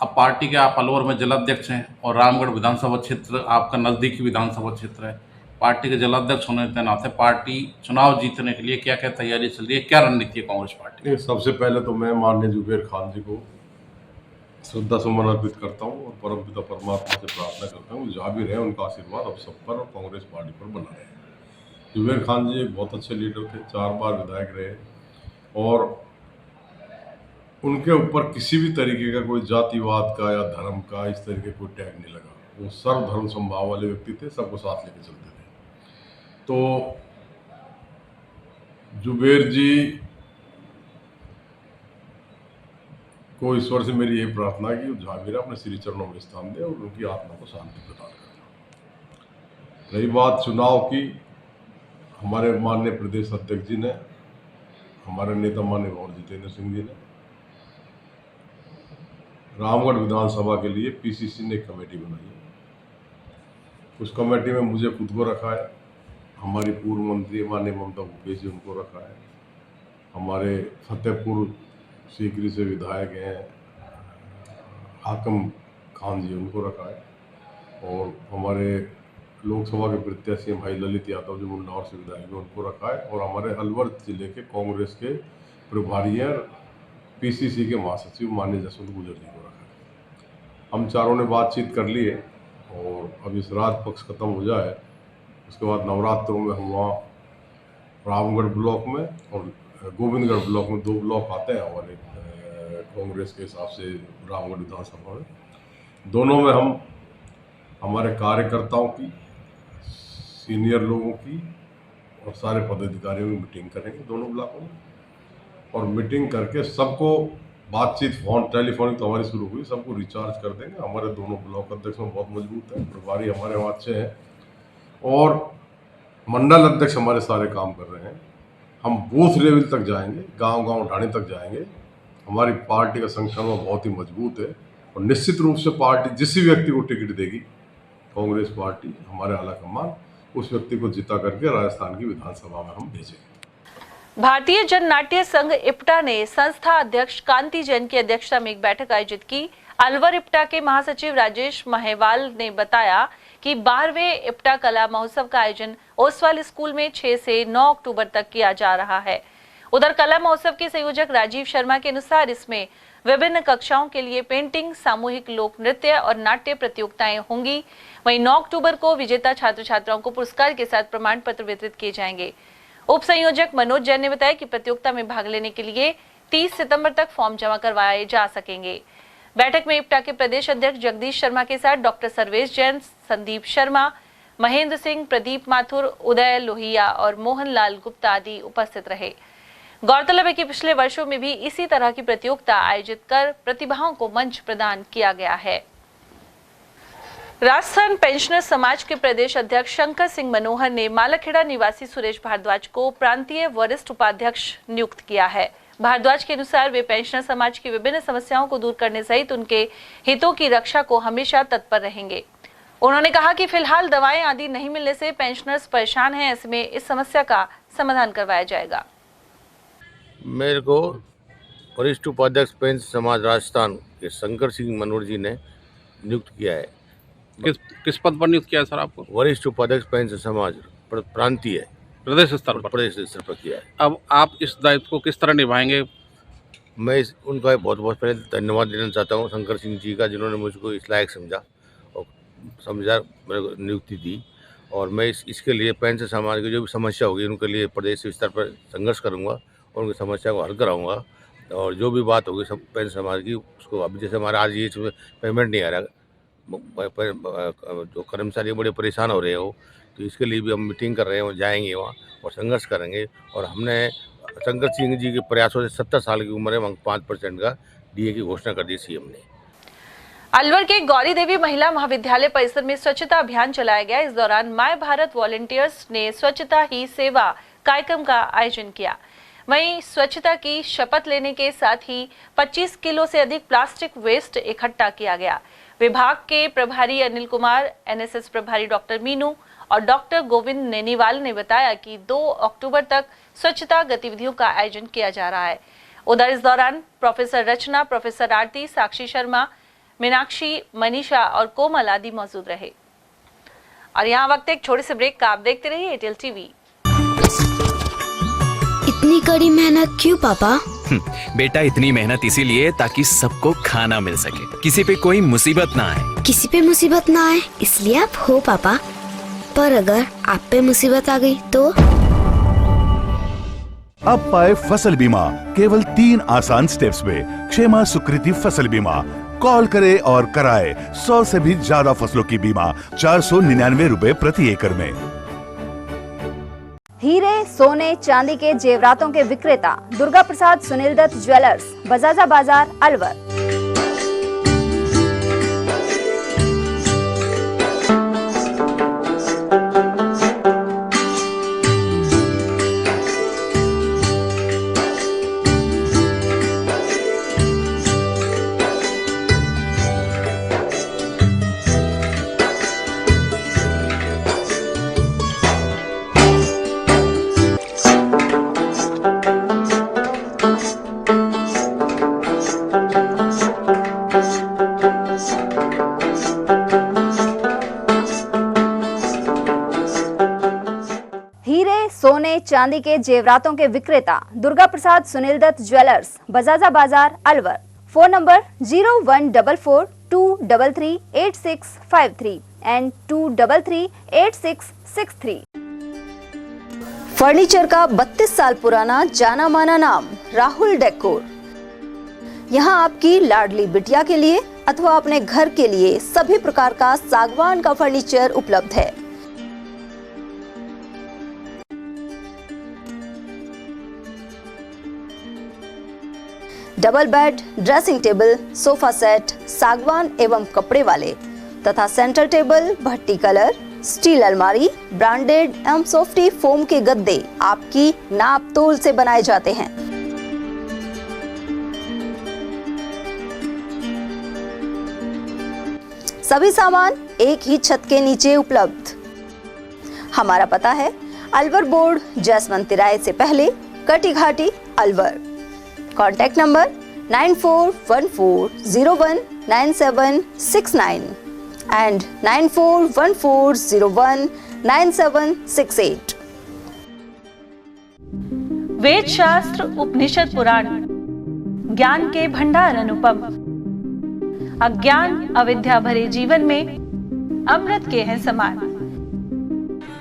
अब पार्टी के आप अलवर में जिलाध्यक्ष हैं और रामगढ़ विधानसभा क्षेत्र आपका नज़दीकी विधानसभा क्षेत्र है। पार्टी के जिलाध्यक्ष होने के नाते पार्टी चुनाव जीतने के लिए क्या क्या तैयारी चल रही है, क्या रणनीति है कांग्रेस पार्टी? सबसे पहले तो मैं माननीय जुबेर खान जी को श्रद्धा सुमन अर्पित करता हूँ और परमपिता परमात्मा से प्रार्थना करता हूँ जहाँ भी रहे उनका आशीर्वाद अब सब पर और कांग्रेस पार्टी पर बना रहे। जुबेर खान जी एक बहुत अच्छे लीडर थे, 4 बार विधायक रहे और उनके ऊपर किसी भी तरीके का कोई जातिवाद का या धर्म का इस तरीके कोई टैग नहीं लगा। वो सर्वधर्म समभाव वाले व्यक्ति थे, सबको साथ लेके चलते थे। तो जुबेर जी को ईश्वर से मेरी यही प्रार्थना है कि जहाँ भी अपने श्री चरणों में स्थान दे और उनकी आत्मा को शांति प्रदान करना। रही बात चुनाव की, हमारे माननीय प्रदेश अध्यक्ष जी ने, हमारे नेता माननीय भंवर जितेंद्र सिंह जी ने रामगढ़ विधानसभा के लिए पीसीसी ने एक कमेटी बनाई है। उस कमेटी में मुझे खुद को रखा है, हमारी पूर्व मंत्री माननीय ममता भूपेश जी उनको रखा है, हमारे फतेहपुर सीकरी से विधायक हैं हाकम खान जी उनको रखा है और हमारे लोकसभा के प्रत्याशी भाई ललित यादव जो मुन्नावर से विधायक हैं उनको रखा है और हमारे अलवर जिले के कांग्रेस के प्रभारी हैं पीसीसी के महासचिव माननीय जसवंत गुजर जी को रखा है। हम चारों ने बातचीत कर ली है और अब इस राज पक्ष खत्म हो जाए उसके बाद नवरात्रों में हम वहाँ रामगढ़ ब्लॉक में और गोविंदगढ़ ब्लॉक में 2 ब्लॉक आते हैं हमारे कांग्रेस के हिसाब से रामगढ़ विधानसभा में, दोनों में हम हमारे कार्यकर्ताओं की, सीनियर लोगों की और सारे पदाधिकारियों की मीटिंग करेंगे दोनों ब्लॉकों में, और मीटिंग करके सबको बातचीत टेलीफोनिक तो हमारी शुरू हुई, सबको रिचार्ज कर देंगे। हमारे दोनों ब्लॉक अध्यक्ष में बहुत मजबूत है, प्रभारी हमारे वहाँ अच्छे हैं और मंडल अध्यक्ष हमारे सारे काम कर रहे हैं। हम बूथ लेवल तक जाएंगे, गांव-गांव ढाणी तक जाएंगे। हमारी पार्टी का संगठन बहुत ही मजबूत है और निश्चित रूप से पार्टी जिस व्यक्ति को टिकट देगी, कांग्रेस पार्टी हमारे आला कमान उस व्यक्ति को जिता करके राजस्थान की विधानसभा में हम भेजेंगे। भारतीय जन नाट्य संघ इप्टा ने संस्था अध्यक्ष कांति जैन की अध्यक्षता में एक बैठक आयोजित की। अलवर इप्टा के महासचिव राजेश महवाल ने बताया कि 12वें इप्टा कला महोत्सव का आयोजन ओसवाल स्कूल में 6 से 9 अक्टूबर तक किया जा रहा है। उधर कला महोत्सव के संयोजक राजीव शर्मा के अनुसार इसमें विभिन्न कक्षाओं के लिए पेंटिंग, सामूहिक लोक नृत्य और नाट्य प्रतियोगिताएं होंगी। वहीं 9 अक्टूबर को विजेता छात्र छात्राओं को पुरस्कार के साथ प्रमाण पत्र वितरित किए जाएंगे। उप संयोजक मनोज जैन ने बताया कि प्रतियोगिता में भाग लेने के लिए 30 सितंबर तक फॉर्म जमा करवाए जा सकेंगे। बैठक में इप्टा के प्रदेश अध्यक्ष जगदीश शर्मा के साथ डॉक्टर सर्वेश जैन, संदीप शर्मा, महेंद्र सिंह, प्रदीप माथुर, उदय लोहिया और मोहनलाल गुप्ता आदि उपस्थित रहे। गौरतलब है कि पिछले वर्षों में भी इसी तरह की प्रतियोगिता आयोजित कर प्रतिभाओं को मंच प्रदान किया गया है। राजस्थान पेंशनर समाज के प्रदेश अध्यक्ष शंकर सिंह मनोहर ने मालाखेड़ा निवासी सुरेश भारद्वाज को प्रांतीय वरिष्ठ उपाध्यक्ष नियुक्त किया है। भारद्वाज के अनुसार वे पेंशनर समाज की विभिन्न समस्याओं को दूर करने सहित उनके हितों की रक्षा को हमेशा तत्पर रहेंगे। उन्होंने कहा कि फिलहाल दवाएं आदि नहीं मिलने से पेंशनर्स परेशान हैं, ऐसे में इस समस्या का समाधान करवाया जाएगा। मेरे को वरिष्ठ उपाध्यक्ष पेंशन समाज राजस्थान के शंकर सिंह मनोहर जी ने नियुक्त किया है। किस पद पर नियुक्त किया है सर आपको? वरिष्ठ उपाध्यक्ष पेंशन समाज प्रांतीय प्रदेश स्तर पर किया है। अब आप इस दायित्व को किस तरह निभाएंगे? मैं उनका बहुत बहुत पहले धन्यवाद देना चाहता हूँ शंकर सिंह जी का, जिन्होंने मुझको इस लायक समझा और मेरे को नियुक्ति दी। और मैं इसके लिए पेंशन समाज की जो भी समस्या होगी उनके लिए प्रदेश स्तर पर संघर्ष करूँगा और उनकी समस्या को हल कराऊंगा। और जो भी बात होगी सब पेंशन समाज की उसको, अभी जैसे हमारा आज ये पेमेंट नहीं आ रहा, जो कर्मचारी बड़े परेशान हो रहे हो, तो इसके लिए भी हम मीटिंग कर रहे हैं, जाएंगे वहाँ और संघर्ष करेंगे। और हमने शंकर सिंह जी के प्रयासों से 70 साल की उम्र में 5% का DA की घोषणा कर दी सीएम ने। अलवर के गौरी देवी महिला महाविद्यालय परिसर में स्वच्छता अभियान चलाया गया। इस दौरान माय भारत वॉलंटियर्स ने स्वच्छता ही सेवा कार्यक्रम का आयोजन किया। वहीं स्वच्छता की शपथ लेने के साथ ही 25 किलो से अधिक प्लास्टिक वेस्ट इकट्ठा किया गया। विभाग के प्रभारी अनिल कुमार, NSS प्रभारी डॉक्टर मीनू और डॉक्टर गोविंद नेनीवाल ने बताया कि 2 अक्टूबर तक स्वच्छता गतिविधियों का आयोजन किया जा रहा है। उधर इस दौरान प्रोफेसर रचना, प्रोफेसर आरती, साक्षी शर्मा, मीनाक्षी, मनीषा और कोमल आदि मौजूद रहे। और यहाँ वक्त एक छोटे से ब्रेक का, आप देखते रहिए एयरटेल टीवी। इतनी कड़ी मेहनत क्यों पापा? बेटा इतनी मेहनत इसीलिए ताकि सबको खाना मिल सके, किसी पे कोई मुसीबत ना आए। किसी पे मुसीबत ना आए इसलिए आप हो पापा, पर अगर आप पे मुसीबत आ गई तो? अब पाए फसल बीमा केवल 3 आसान स्टेप्स में। क्षेमा सुकृति फसल बीमा। कॉल करे और कराए 100 से भी ज्यादा फसलों की बीमा 499 रुपए प्रति एकड़ में। हीरे, सोने, चांदी के जेवरातों के विक्रेता दुर्गा प्रसाद सुनील दत्त ज्वेलर्स, बजाजा बाजार, अलवर। सोने चांदी के जेवरातों के विक्रेता दुर्गा प्रसाद सुनील दत्त ज्वेलर्स, बजाजा बाजार, Alwar. Phone number 0144233863 and 2338663। Furniture का 32 साल पुराना जाना माना नाम राहुल डेकोर। यहाँ आपकी लाडली बिटिया के लिए अथवा अपने घर के लिए सभी प्रकार का सागवान का फर्नीचर उपलब्ध है। Double bed, dressing table, sofa set सागवान एवं कपड़े वाले तथा सेंटर टेबल, भट्टी कलर, स्टील अलमारी, ब्रांडेड एवं सॉफ्टी फोम के गद्दे आपकी नाप तोल से बनाए जाते हैं। सभी सामान एक ही छत के नीचे उपलब्ध। हमारा पता है अलवर बोर्ड, जैसवंत तिराहे से पहले, Kati Ghati, Alwar. Contact number 9414019769 and 9414019768। वेद शास्त्र, उपनिषद, पुराण, ज्ञान के भंडार अनुपम। अज्ञान अविद्या भरे जीवन में अमृत के हैं समान।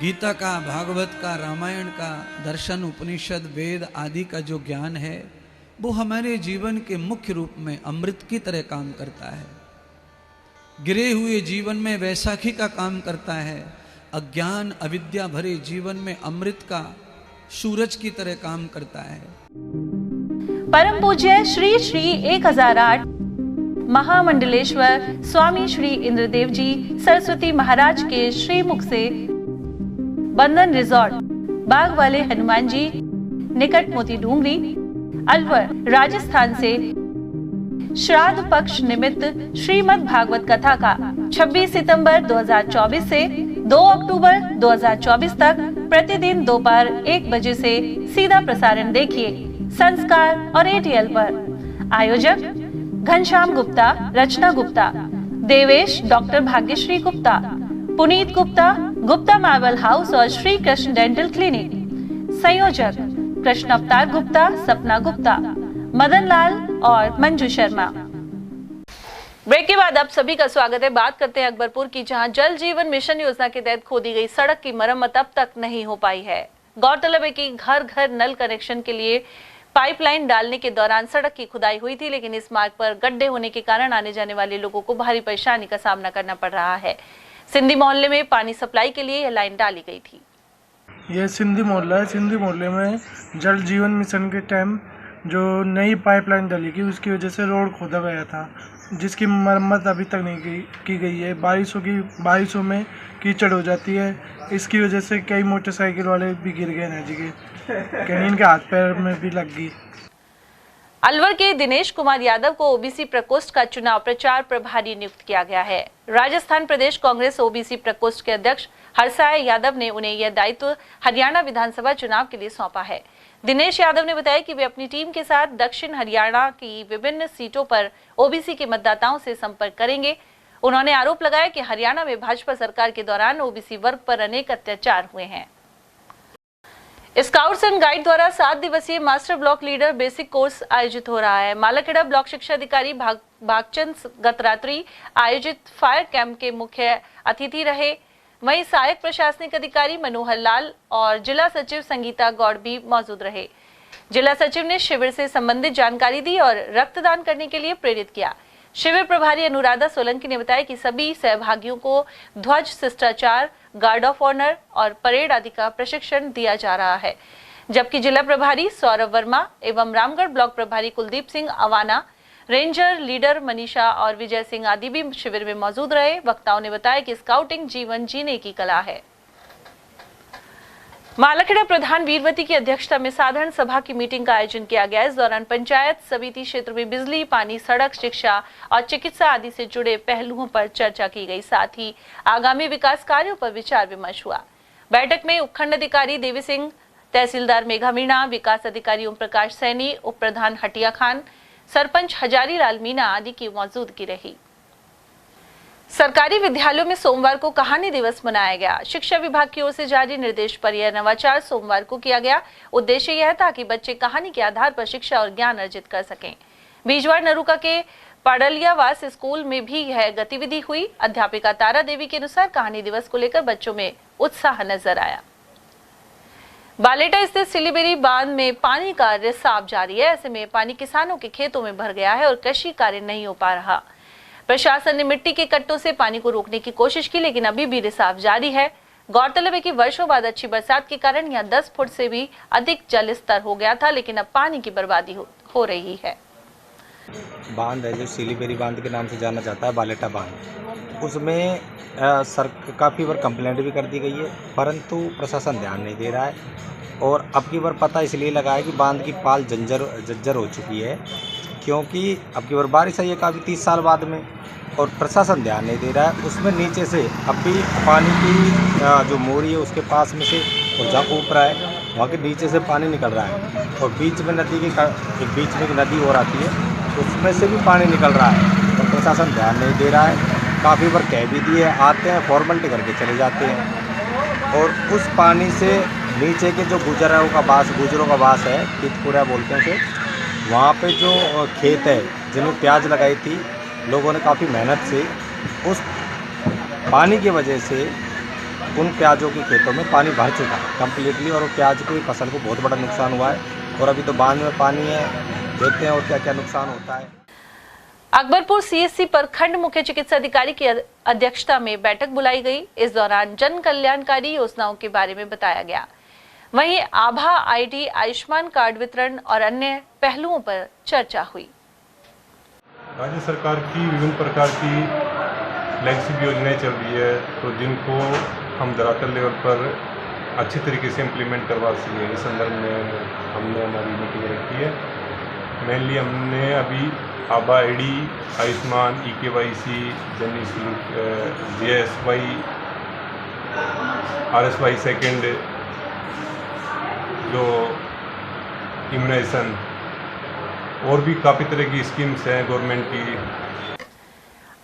गीता का, भागवत का, रामायण का, दर्शन, उपनिषद, वेद आदि का जो ज्ञान है वो हमारे जीवन के मुख्य रूप में अमृत की तरह काम करता है। गिरे हुए जीवन में वैसाखी का काम करता है। अज्ञान अविद्या भरे जीवन में अमृत का सूरज की तरह काम करता है। परम पूज्य श्री श्री 1008 महामंडलेश्वर स्वामी श्री इंद्रदेव जी सरस्वती महाराज के श्रीमुख से बंधन रिजॉर्ट, बाग वाले हनुमान जी निकट मोती डूंगरी, अलवर, राजस्थान से श्राद्ध पक्ष निमित्त श्रीमद् भागवत कथा का 26 सितंबर 2024 से 2 अक्टूबर 2024 तक प्रतिदिन दोपहर 1 बजे से सीधा प्रसारण देखिए संस्कार और ATL पर। आयोजक Ghanshyam Gupta, Rachna Gupta, Devesh doctor Bhagyashree Gupta, Puneet Gupta, Gupta marble house और श्री कृष्ण डेंटल क्लिनिक। संयोजक कृष्ण अवतार गुप्ता, सपना गुप्ता, मदन लाल और मंजू शर्मा। ब्रेक के बाद आप सभी का स्वागत है। बात करते हैं अकबरपुर की, जहां जल जीवन मिशन योजना के तहत खोदी गई सड़क की मरम्मत अब तक नहीं हो पाई है। गौरतलब है कि घर घर नल कनेक्शन के लिए पाइपलाइन डालने के दौरान सड़क की खुदाई हुई थी, लेकिन इस मार्ग पर गड्ढे होने के कारण आने जाने वाले लोगों को भारी परेशानी का सामना करना पड़ रहा है। सिंधी मोहल्ले में पानी सप्लाई के लिए यह लाइन डाली गई थी। यह सिंधी मोहल्ला है। सिंधी मोहल्ले में जल जीवन मिशन के टाइम जो नई पाइपलाइन डाली गई उसकी वजह से रोड खोदा गया था, जिसकी मरम्मत अभी तक नहीं की गई है। बारिशों में कीचड़ हो जाती है, इसकी वजह से कई मोटरसाइकिल वाले भी गिर गए हैं जी के, कहीं इनके हाथ पैर में भी लग गई। अलवर के दिनेश कुमार यादव को ओबीसी प्रकोष्ठ का चुनाव प्रचार प्रभारी नियुक्त किया गया है। राजस्थान प्रदेश कांग्रेस ओबीसी प्रकोष्ठ के अध्यक्ष हरसाय यादव ने उन्हें यह दायित्व हरियाणा विधानसभा चुनाव के लिए सौंपा है। दिनेश यादव ने बताया कि वे अपनी टीम के साथ दक्षिण हरियाणा की विभिन्न सीटों पर ओबीसी के मतदाताओं से संपर्क करेंगे। उन्होंने आरोप लगाया कि हरियाणा में भाजपा सरकार के दौरान ओबीसी वर्ग पर अनेक अत्याचार हुए हैं। स्काउट्स एंड गाइड द्वारा 7 दिवसीय master block leader basic course आयोजित हो रहा है। मालाखेड़ा ब्लॉक शिक्षा अधिकारी भागचंद गत रात्रि आयोजित फायर कैंप के मुख्य अतिथि रहे। वहीं सहायक प्रशासनिक अधिकारी मनोहर लाल और जिला सचिव संगीता गौड़ भी मौजूद रहे। जिला सचिव ने शिविर से संबंधित जानकारी दी और रक्तदान करने के लिए प्रेरित किया। शिविर प्रभारी अनुराधा सोलंकी ने बताया कि सभी सहभागियों को ध्वज, शिष्टाचार, गार्ड ऑफ ऑनर और परेड आदि का प्रशिक्षण दिया जा रहा है, जबकि जिला प्रभारी सौरभ वर्मा एवं रामगढ़ ब्लॉक प्रभारी कुलदीप सिंह अवाना, रेंजर लीडर मनीषा और विजय सिंह आदि भी शिविर में मौजूद रहे। वक्ताओं ने बताया कि स्काउटिंग जीवन जीने की कला है। मालाखेड़ा प्रधान वीरवती की अध्यक्षता में साधारण सभा की मीटिंग का आयोजन किया गया। इस दौरान पंचायत समिति क्षेत्र में बिजली, पानी, सड़क, शिक्षा और चिकित्सा आदि से जुड़े पहलुओं पर चर्चा की गई। साथ ही आगामी विकास कार्यों पर विचार विमर्श हुआ। बैठक में उपखंड अधिकारी देवी सिंह, तहसीलदार मेघा मीणा, विकास अधिकारी ओम प्रकाश सैनी, उप प्रधान हटिया खान, सरपंच हजारी लाल मीना आदि की मौजूदगी रही। सरकारी विद्यालयों में सोमवार को कहानी दिवस मनाया गया। शिक्षा विभाग की ओर से जारी निर्देश पर यह नवाचार सोमवार को किया गया। उद्देश्य यह था कि बच्चे कहानी के आधार पर शिक्षा और ज्ञान अर्जित कर सकें। बीजवाड़ नरुका के पाडलियावास स्कूल में भी यह गतिविधि हुई। अध्यापिका तारा देवी के अनुसार कहानी दिवस को लेकर बच्चों में उत्साह नजर आया। बालेटा स्थित सिलीबेरी बांध में पानी का रिसाव जारी है। ऐसे में पानी किसानों के खेतों में भर गया है और कृषि कार्य नहीं हो पा रहा। प्रशासन ने मिट्टी के कट्टों से पानी को रोकने की कोशिश की, लेकिन अभी भी रिसाव जारी है। गौरतलब है कि वर्षों बाद अच्छी बरसात के कारण यहाँ 10 फुट से भी अधिक जल स्तर हो गया था, लेकिन अब पानी की बर्बादी हो रही है। बांध है जो सिलीबेरी बांध के नाम से जाना जाता है, बालेटा बांध, उसमें काफ़ी बार कंप्लेंट भी कर दी गई है, परंतु प्रशासन ध्यान नहीं दे रहा है। और अब की बार पता इसलिए लगा है कि बांध की पाल जर्जर हो चुकी है, क्योंकि अब की बार बारिश आई है काफ़ी 30 साल बाद में, और प्रशासन ध्यान नहीं दे रहा है। उसमें नीचे से अब भी पानी की जो मोरी है उसके पास में से और जहाँ ऊपर है वहाँ के नीचे से पानी निकल रहा है, और बीच में नदी की बीच में एक नदी और आती है, उसमें से भी पानी निकल रहा है, और प्रशासन ध्यान नहीं दे रहा है। काफ़ी बार कह भी दिए, आते हैं फॉर्मेलिटी करके चले जाते हैं, और उस पानी से नीचे के जो गुजरों का बास है, कितपुरा बोलते हैं उसे, वहाँ पे जो खेत है जिनमें प्याज लगाई थी, लोगों ने काफ़ी मेहनत से उस पानी की वजह से उन प्याजों के खेतों में पानी भर चुका है कम्प्लीटली, और प्याज की फसल को बहुत बड़ा नुकसान हुआ है। और अभी तो बांध में पानी है, देखते हैं और क्या क्या नुकसान होता है। अकबरपुर सीएससी पर खंड मुख्य चिकित्सा अधिकारी की अध्यक्षता में बैठक बुलाई गई। इस दौरान जन कल्याणकारी योजनाओं के बारे में बताया गया। वहीं आभा आईडी, आयुष्मान कार्ड वितरण और अन्य पहलुओं पर चर्चा हुई। राज्य सरकार की विभिन्न प्रकार की फ्लैगशिप योजनाएं चल रही है, तो जिनको हम धरातल लेवल पर अच्छी तरीके से इम्प्लीमेंट करवा सकें, इस संदर्भ में हमने हमारी मीटिंग रखी है। मेनली हमने अभी आभा आईडी, आयुष्मान, EKYC, जन शुल्क, JSY, RSY सेकेंड, जो इम्यूनाइजेशन और भी काफ़ी तरह की स्कीम्स हैं गवर्नमेंट की।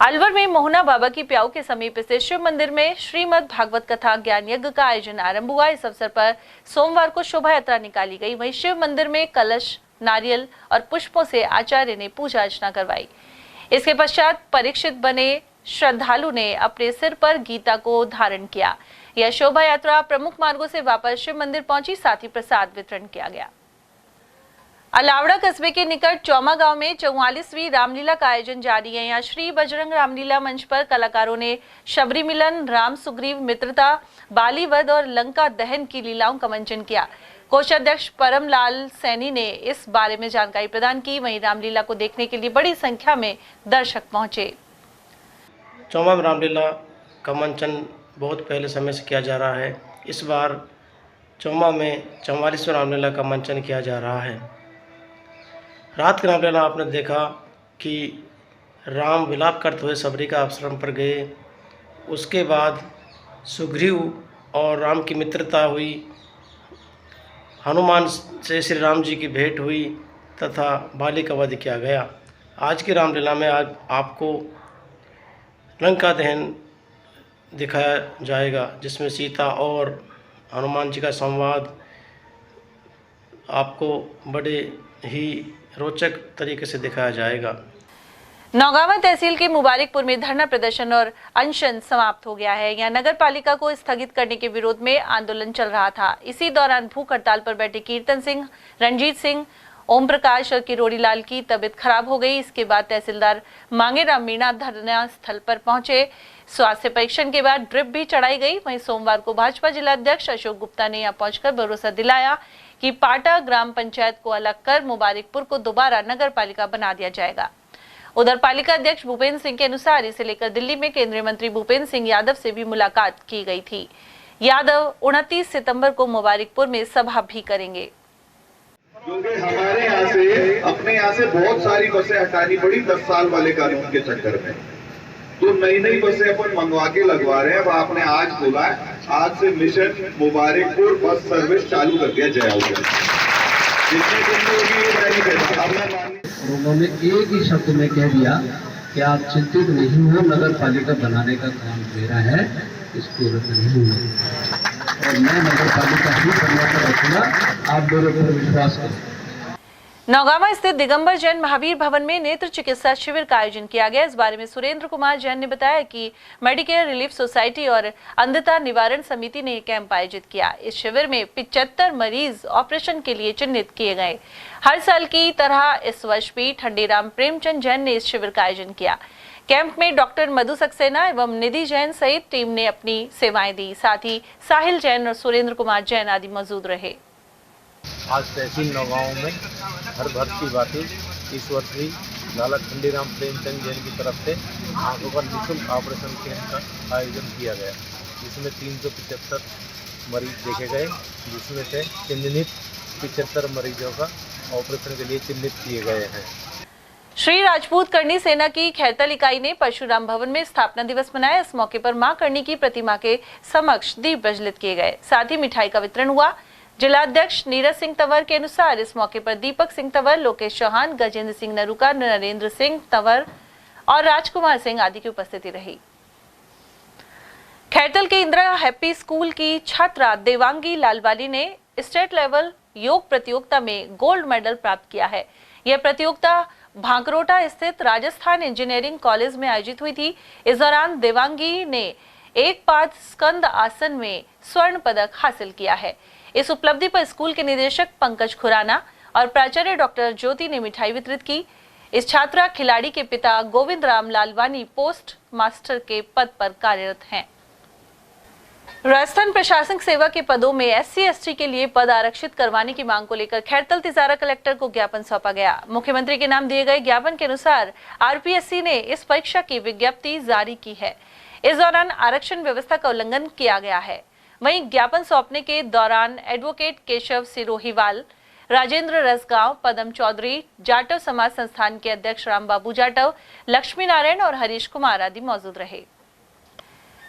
अलवर में मोहना बाबा की प्याऊ के समीप स्थित शिव मंदिर में श्रीमद् भागवत कथा ज्ञान यज्ञ का आयोजन आरंभ हुआ। इस अवसर पर सोमवार को शोभा यात्रा निकाली गई। वहीं शिव मंदिर में कलश, नारियल और पुष्पों से आचार्य ने पूजा अर्चना करवाई। इसके पश्चात परीक्षित बने श्रद्धालु ने अपने सिर पर गीता को धारण किया। यह शोभा यात्रा प्रमुख मार्गों से वापस शिव मंदिर पहुंची, साथ ही प्रसाद वितरण किया गया। अलावड़ा कस्बे के निकट चौमा गांव में 44वीं रामलीला का आयोजन जारी है। यहाँ श्री बजरंग रामलीला मंच पर कलाकारों ने शबरी मिलन, राम सुग्रीव मित्रता, बाली वध और लंका दहन की लीलाओं का मंचन किया। कोषाध्यक्ष परमलाल सैनी ने इस बारे में जानकारी प्रदान की। वहीं रामलीला को देखने के लिए बड़ी संख्या में दर्शक पहुंचे। चौमा रामलीला का मंचन बहुत पहले समय से किया जा रहा है। इस बार चौमा में 44वें रामलीला का मंचन किया जा रहा है। रात की रामलीला आपने देखा कि राम विलाप करते हुए सबरी का आश्रम पर गए, उसके बाद सुग्रीव और राम की मित्रता हुई, हनुमान से श्री राम जी की भेंट हुई तथा बाली का वध किया गया। आज की रामलीला में आज आपको लंका दहन दिखाया जाएगा, जिसमें सीता और हनुमान जी का संवाद आपको बड़े ही रोचक तरीके से दिखाया जाएगा। नौगावा तहसील के मुबारकपुर में धरना प्रदर्शन और अनशन समाप्त हो गया है। यहाँ नगर पालिका को स्थगित करने के विरोध में आंदोलन चल रहा था। इसी दौरान भूख हड़ताल पर बैठे कीर्तन सिंह, रणजीत सिंह, ओम प्रकाश और किरोड़ी लाल की तबीयत खराब हो गई। इसके बाद तहसीलदार मांगेराम मीणा धरना स्थल पर पहुंचे। स्वास्थ्य परीक्षण के बाद ड्रिप भी चढ़ाई गई। वहीं सोमवार को भाजपा जिलाध्यक्ष अशोक गुप्ता ने यहां पहुंचकर भरोसा दिलाया कि पाटा ग्राम पंचायत को अलग कर मुबारकपुर को दोबारा नगर पालिका बना दिया जाएगा। उधर पालिका अध्यक्ष भूपेंद्र सिंह के अनुसार इसे लेकर दिल्ली में केंद्रीय मंत्री भूपेंद्र सिंह यादव से भी मुलाकात की गई थी। यादव 29 सितंबर को मुबारकपुर में सभा भी करेंगे। क्योंकि हमारे यहाँ से अपने यहाँ से बहुत सारी बसें हटानी पड़ी 10 साल वाले कानून के चक्कर में, तो नई बसें अपन मंगवा के लगवा रहे हैं। अब आपने आज बोला है, आज से मिशन मुबारकपुर बस सर्विस चालू कर दिया जाएगा। जितने दिन होगी उन्होंने एक ही शब्द में कह दिया कि आप चिंतित नहीं हो, नगर पालिका बनाने का काम मेरा है, इसको रद्द नहीं होगा और मैं नगर पालिका ही बनने पर रखूंगा, आप मेरे पर विश्वास करें। नौगावा स्थित दिगंबर जैन महावीर भवन में नेत्र चिकित्सा शिविर का आयोजन किया गया। इस बारे में सुरेंद्र कुमार जैन ने बताया कि मेडिकेयर रिलीफ सोसाइटी और अंधता निवारण समिति ने कैंप आयोजित किया। इस शिविर में 75 मरीज ऑपरेशन के लिए चिन्हित किए गए। हर साल की तरह इस वर्ष भी ठंडीराम प्रेमचंद जैन ने इस शिविर का आयोजन किया। कैंप में डॉक्टर मधु सक्सेना एवं निधि जैन सहित टीम ने अपनी सेवाएं दी। साथ ही साहिल जैन और सुरेंद्र कुमार जैन आदि मौजूद रहे। आज तहसील नौगांव में हर घर की बातें ईश्वर श्री लाला खंडीराम प्रेमचंद जैन की तरफ से आंखों का निःशुल्क ऑपरेशन कैंप का आयोजन किया गया, जिसमें 375 मरीज देखे गए, जिसमें से चिन्हित 75 मरीजों का ऑपरेशन के लिए चिन्हित किए गए हैं। श्री राजपूत करनी सेना की खैरतल इकाई ने परशुराम भवन में स्थापना दिवस मनाया। इस मौके पर मां करनी की प्रतिमा के समक्ष दीप प्रज्वलित किए गए, साथ ही मिठाई का वितरण हुआ। जिलाध्यक्ष नीरज सिंह तंवर के अनुसार इस मौके पर दीपक सिंह तंवर, लोकेश चौहान, गजेंद्र सिंह नरूका, नरेंद्र सिंह तंवर और राजकुमार सिंह आदि की उपस्थिति रही। खैरतल के इंदिरा हैप्पी स्कूल की छात्रा देवांगी लालवाली ने स्टेट लेवल योग प्रतियोगिता में गोल्ड मेडल प्राप्त किया है। यह प्रतियोगिता भांकरोटा स्थित राजस्थान इंजीनियरिंग कॉलेज में आयोजित हुई थी। इस दौरान देवांगी ने एक पाद स्कंद आसन में स्वर्ण पदक हासिल किया है। इस उपलब्धि पर स्कूल के निदेशक पंकज खुराना और प्राचार्य डॉक्टर ज्योति ने मिठाई वितरित की। इस छात्रा खिलाड़ी के पिता गोविंद राम लालवानी पोस्ट मास्टर के पद पर कार्यरत हैं। राजस्थान प्रशासनिक सेवा के पदों में SC/ST के लिए पद आरक्षित करवाने की मांग को लेकर खैरतल तिजारा कलेक्टर को ज्ञापन सौंपा गया। मुख्यमंत्री के नाम दिए गए ज्ञापन के अनुसार RPSC ने इस परीक्षा की विज्ञप्ति जारी की है। इस दौरान आरक्षण व्यवस्था का उल्लंघन किया गया है। वहीं ज्ञापन सौंपने के दौरान एडवोकेट केशव सिरोहीवाल, राजेंद्र रसगांव, पदम चौधरी, जाटव समाज संस्थान के अध्यक्ष रामबाबू जाटव, लक्ष्मी नारायण और हरीश कुमार आदि मौजूद रहे।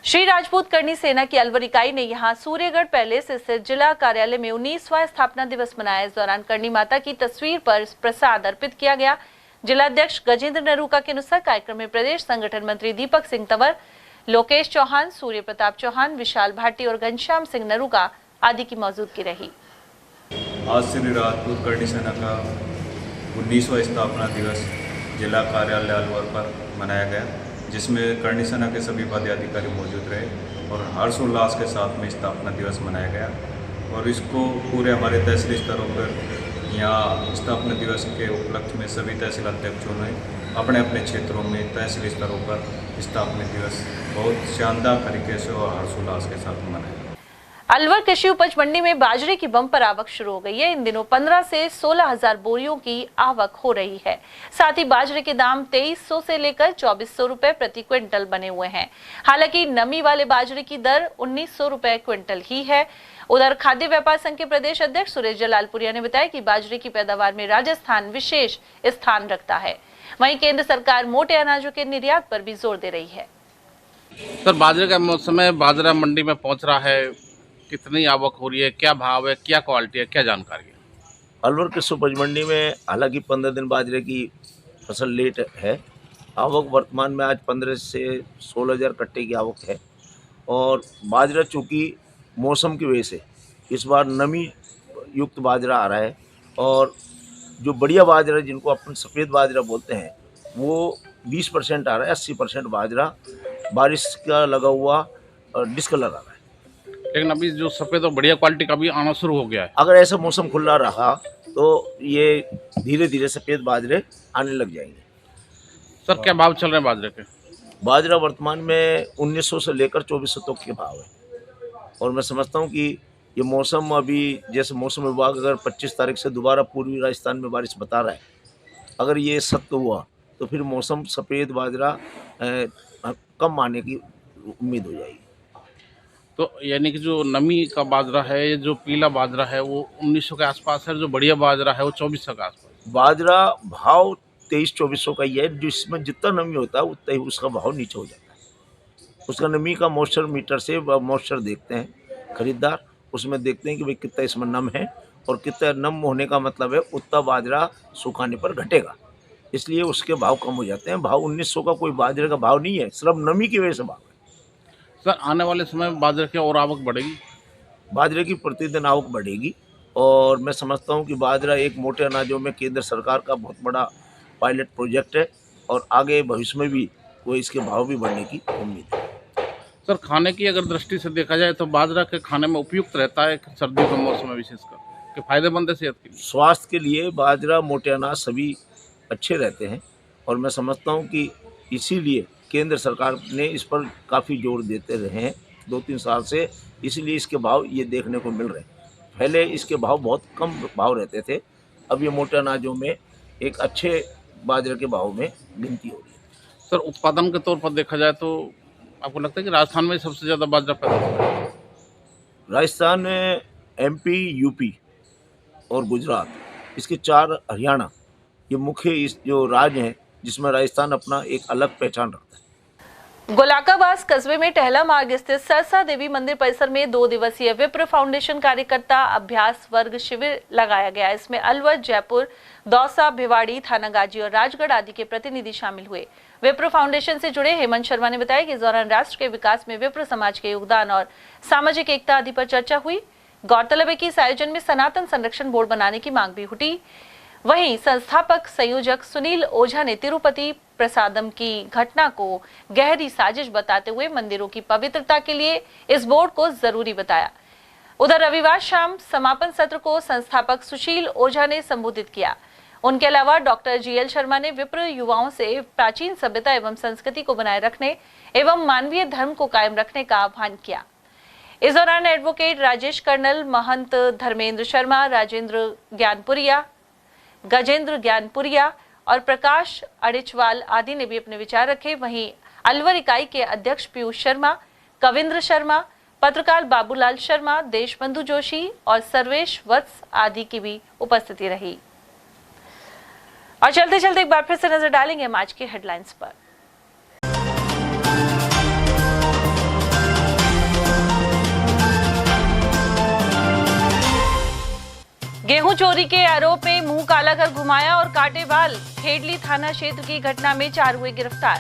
श्री राजपूत करनी सेना की अलवर इकाई ने यहां सूर्यगढ़ पैलेस स्थित जिला कार्यालय में 19वां स्थापना दिवस मनाया। इस दौरान करनी माता की तस्वीर पर प्रसाद अर्पित किया गया। जिलाध्यक्ष गजेंद्र नरूका के अनुसार कार्यक्रम में प्रदेश संगठन मंत्री दीपक सिंह तंवर, लोकेश चौहान, सूर्य प्रताप चौहान, विशाल भाटी और घनश्याम सिंह नरूका आदि की मौजूदगी रही। आज श्री राजपूत करनी सेना का 19वां स्थापना दिवस जिला कार्यालय अलवर पर मनाया गया, जिसमें करनी सेना के सभी पदाधिकारी मौजूद रहे और हर्षोल्लास के साथ में स्थापना दिवस मनाया गया। और इसको पूरे हमारे तहसील स्तरों पर यहाँ स्थापना दिवस के उपलक्ष्य में सभी तहसील अध्यक्षों ने अपने अपने क्षेत्रों में तहसील स्तरों पर स्थापना दिवस बहुत शानदार तरीके से और हर्षोल्लास के साथ मनाया। अलवर कृषि उपज मंडी में बाजरे की बम्पर आवक शुरू हो गई है। इन दिनों 15 से 16,000 बोरियों की आवक हो रही है। साथ ही बाजरे के दाम 2300 से लेकर 2400 रुपए प्रति क्विंटल बने हुए हैं। हालांकि नमी वाले बाजरे की दर 1900 रुपए क्विंटल ही है। उधर खाद्य व्यापार संघ के प्रदेश अध्यक्ष सुरेश जलालपुरिया ने बताया कि बाजरे की पैदावार में राजस्थान विशेष स्थान रखता है। वहीं केंद्र सरकार मोटे अनाजों के निर्यात पर भी जोर दे रही है। सर, बाजरे का मौसम है, बाजरा मंडी में पहुंच रहा है, कितनी आवक हो रही है, क्या भाव है, क्या क्वालिटी है, क्या जानकारी है? अलवर कृषि उपज मंडी में हालांकि 15 दिन बाजरे की फसल लेट है। आवक वर्तमान में आज 15 से 16,000 कट्टे की आवक है। और बाजरा चूँकि मौसम की वजह से इस बार नमी युक्त बाजरा आ रहा है और जो बढ़िया बाजरा जिनको अपन सफ़ेद बाजरा बोलते हैं वो 20% आ रहा है। 80% बाजरा बारिश का लगा हुआ डिस्कलर आ रहा है। लेकिन अभी जो सफ़ेद और बढ़िया क्वालिटी का भी आना शुरू हो गया है। अगर ऐसा मौसम खुला रहा तो ये धीरे धीरे सफ़ेद बाजरे आने लग जाएंगे। सर, क्या भाव चल रहे हैं बाजरे के? बाजरा वर्तमान में 1900 से लेकर 2400 तक के भाव है। और मैं समझता हूँ कि ये मौसम अभी जैसे मौसम विभाग अगर 25 तारीख से दोबारा पूर्वी राजस्थान में बारिश बता रहा है, अगर ये सत्य हुआ तो फिर मौसम सफ़ेद बाजरा कम आने की उम्मीद हो जाएगी। तो यानी कि जो नमी का बाजरा है, जो पीला बाजरा है वो 1900 के आसपास है, जो बढ़िया बाजरा है वो 2400 के आसपास। बाजरा भाव 2300-2400 का ही है। जिसमें जितना नमी होता है उतना ही उसका भाव नीचे हो जाता है। उसका नमी का मॉइस्चर मीटर से मॉइस्चर देखते हैं खरीदार, उसमें देखते हैं कि भाई कितना इसमें नम है और कितना नम होने का मतलब है उतना बाजरा सुखाने पर घटेगा, इसलिए उसके भाव कम हो जाते हैं। भाव 1900 का कोई बाजरे का भाव नहीं है, सिर्फ नमी की वजह से भाव है। सर, आने वाले समय में बाजरे की और आवक बढ़ेगी? बाजरे की प्रतिदिन आवक बढ़ेगी और मैं समझता हूं कि बाजरा एक मोटे अनाजों में केंद्र सरकार का बहुत बड़ा पायलट प्रोजेक्ट है और आगे भविष्य में भी कोई इसके भाव भी बढ़ने की उम्मीद है। सर, खाने की अगर दृष्टि से देखा जाए तो बाजरा के खाने में उपयुक्त रहता है सर्दियों के मौसम में, विशेषकर कि फायदेमंद है सेहत के लिए? स्वास्थ्य के लिए बाजरा मोटे अनाज सभी अच्छे रहते हैं और मैं समझता हूँ कि इसीलिए केंद्र सरकार ने इस पर काफ़ी जोर देते रहे हैं 2-3 साल से, इसलिए इसके भाव ये देखने को मिल रहे हैं। पहले इसके भाव बहुत कम भाव रहते थे, अब ये मोटे अनाजों में एक अच्छे बाजरे के भाव में गिनती हो रही है। सर, उत्पादन के तौर पर देखा जाए तो आपको लगता है कि राजस्थान में सबसे ज़्यादा बाजरा पैदा होता है? राजस्थान, MP, UP और गुजरात, इसके 4 हरियाणा, ये मुख्य इस जो राज्य हैं जिसमें राजस्थान अपना एक अलग पहचान रखता है। गोलाकाबाज कस्बे में टहला मार्ग स्थित सरसा देवी मंदिर परिसर में 2 दिवसीय विप्र फाउंडेशन कार्यकर्ता अभ्यास वर्ग शिविर लगाया गया। इसमें अलवर, जयपुर, दौसा, भिवाड़ी, थानागाजी और राजगढ़ आदि के प्रतिनिधि शामिल हुए। विप्र फाउंडेशन से जुड़े हेमंत शर्मा ने बताया कि इस दौरान राष्ट्र के विकास में विप्र समाज के योगदान और सामाजिक एकता आदि पर चर्चा हुई। गौरतलब है कि इस आयोजन में सनातन संरक्षण बोर्ड बनाने की मांग भी उठी। वहीं संस्थापक संयोजक सुनील ओझा ने तिरुपति प्रसादम की घटना को गहरी साजिश बताते हुए मंदिरों की पवित्रता के लिए इस बोर्ड को जरूरी बताया। उधर रविवार शाम समापन सत्र को संस्थापक सुशील ओझा ने संबोधित किया। उनके अलावा डॉक्टर GL शर्मा ने विप्र युवाओं से प्राचीन सभ्यता एवं संस्कृति को बनाए रखने एवं मानवीय धर्म को कायम रखने का आह्वान किया। इस दौरान एडवोकेट राजेश कर्नल, महंत धर्मेंद्र शर्मा, गजेंद्र ज्ञानपुरिया और प्रकाश अड़िचवाल आदि ने भी अपने विचार रखे। वहीं अलवर इकाई के अध्यक्ष पीयूष शर्मा, कविंद्र शर्मा, पत्रकार बाबूलाल शर्मा, देशबंधु जोशी और सर्वेश वत्स आदि की भी उपस्थिति रही। और चलते चलते एक बार फिर से नजर डालेंगे हम आज की हेडलाइंस पर। गेहूं चोरी के आरोप में मुंह काला कर घुमाया और काटे बाल, खेडली थाना क्षेत्र की घटना में 4 हुए गिरफ्तार।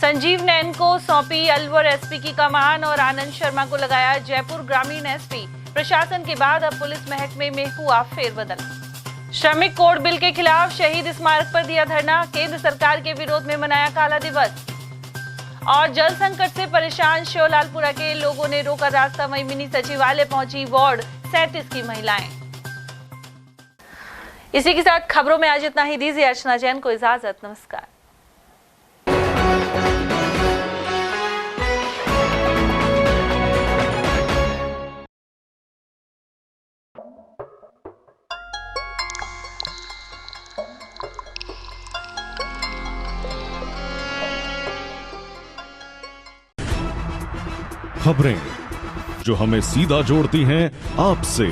संजीव नैन को सौंपी अलवर SP की कमान और आनंद शर्मा को लगाया जयपुर ग्रामीण SP। प्रशासन के बाद अब पुलिस महकमे में हुआ फेरबदल। श्रमिक कोड बिल के खिलाफ शहीद स्मारक पर दिया धरना, केंद्र सरकार के विरोध में मनाया काला दिवस। और जल संकट से परेशान शिवलालपुरा के लोगों ने रोका रास्ता, वहीं मिनी सचिवालय पहुंची वार्ड 37 की महिलाएं। इसी के साथ खबरों में आज इतना ही। दीजिए अर्चना जैन को इजाजत। नमस्कार। खबरें जो हमें सीधा जोड़ती हैं आपसे,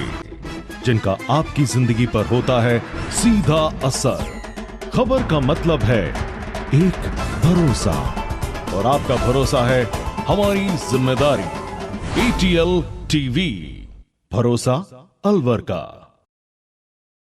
जिनका आपकी जिंदगी पर होता है सीधा असर। खबर का मतलब है एक भरोसा, और आपका भरोसा है हमारी जिम्मेदारी। ATL TV, भरोसा अलवर का।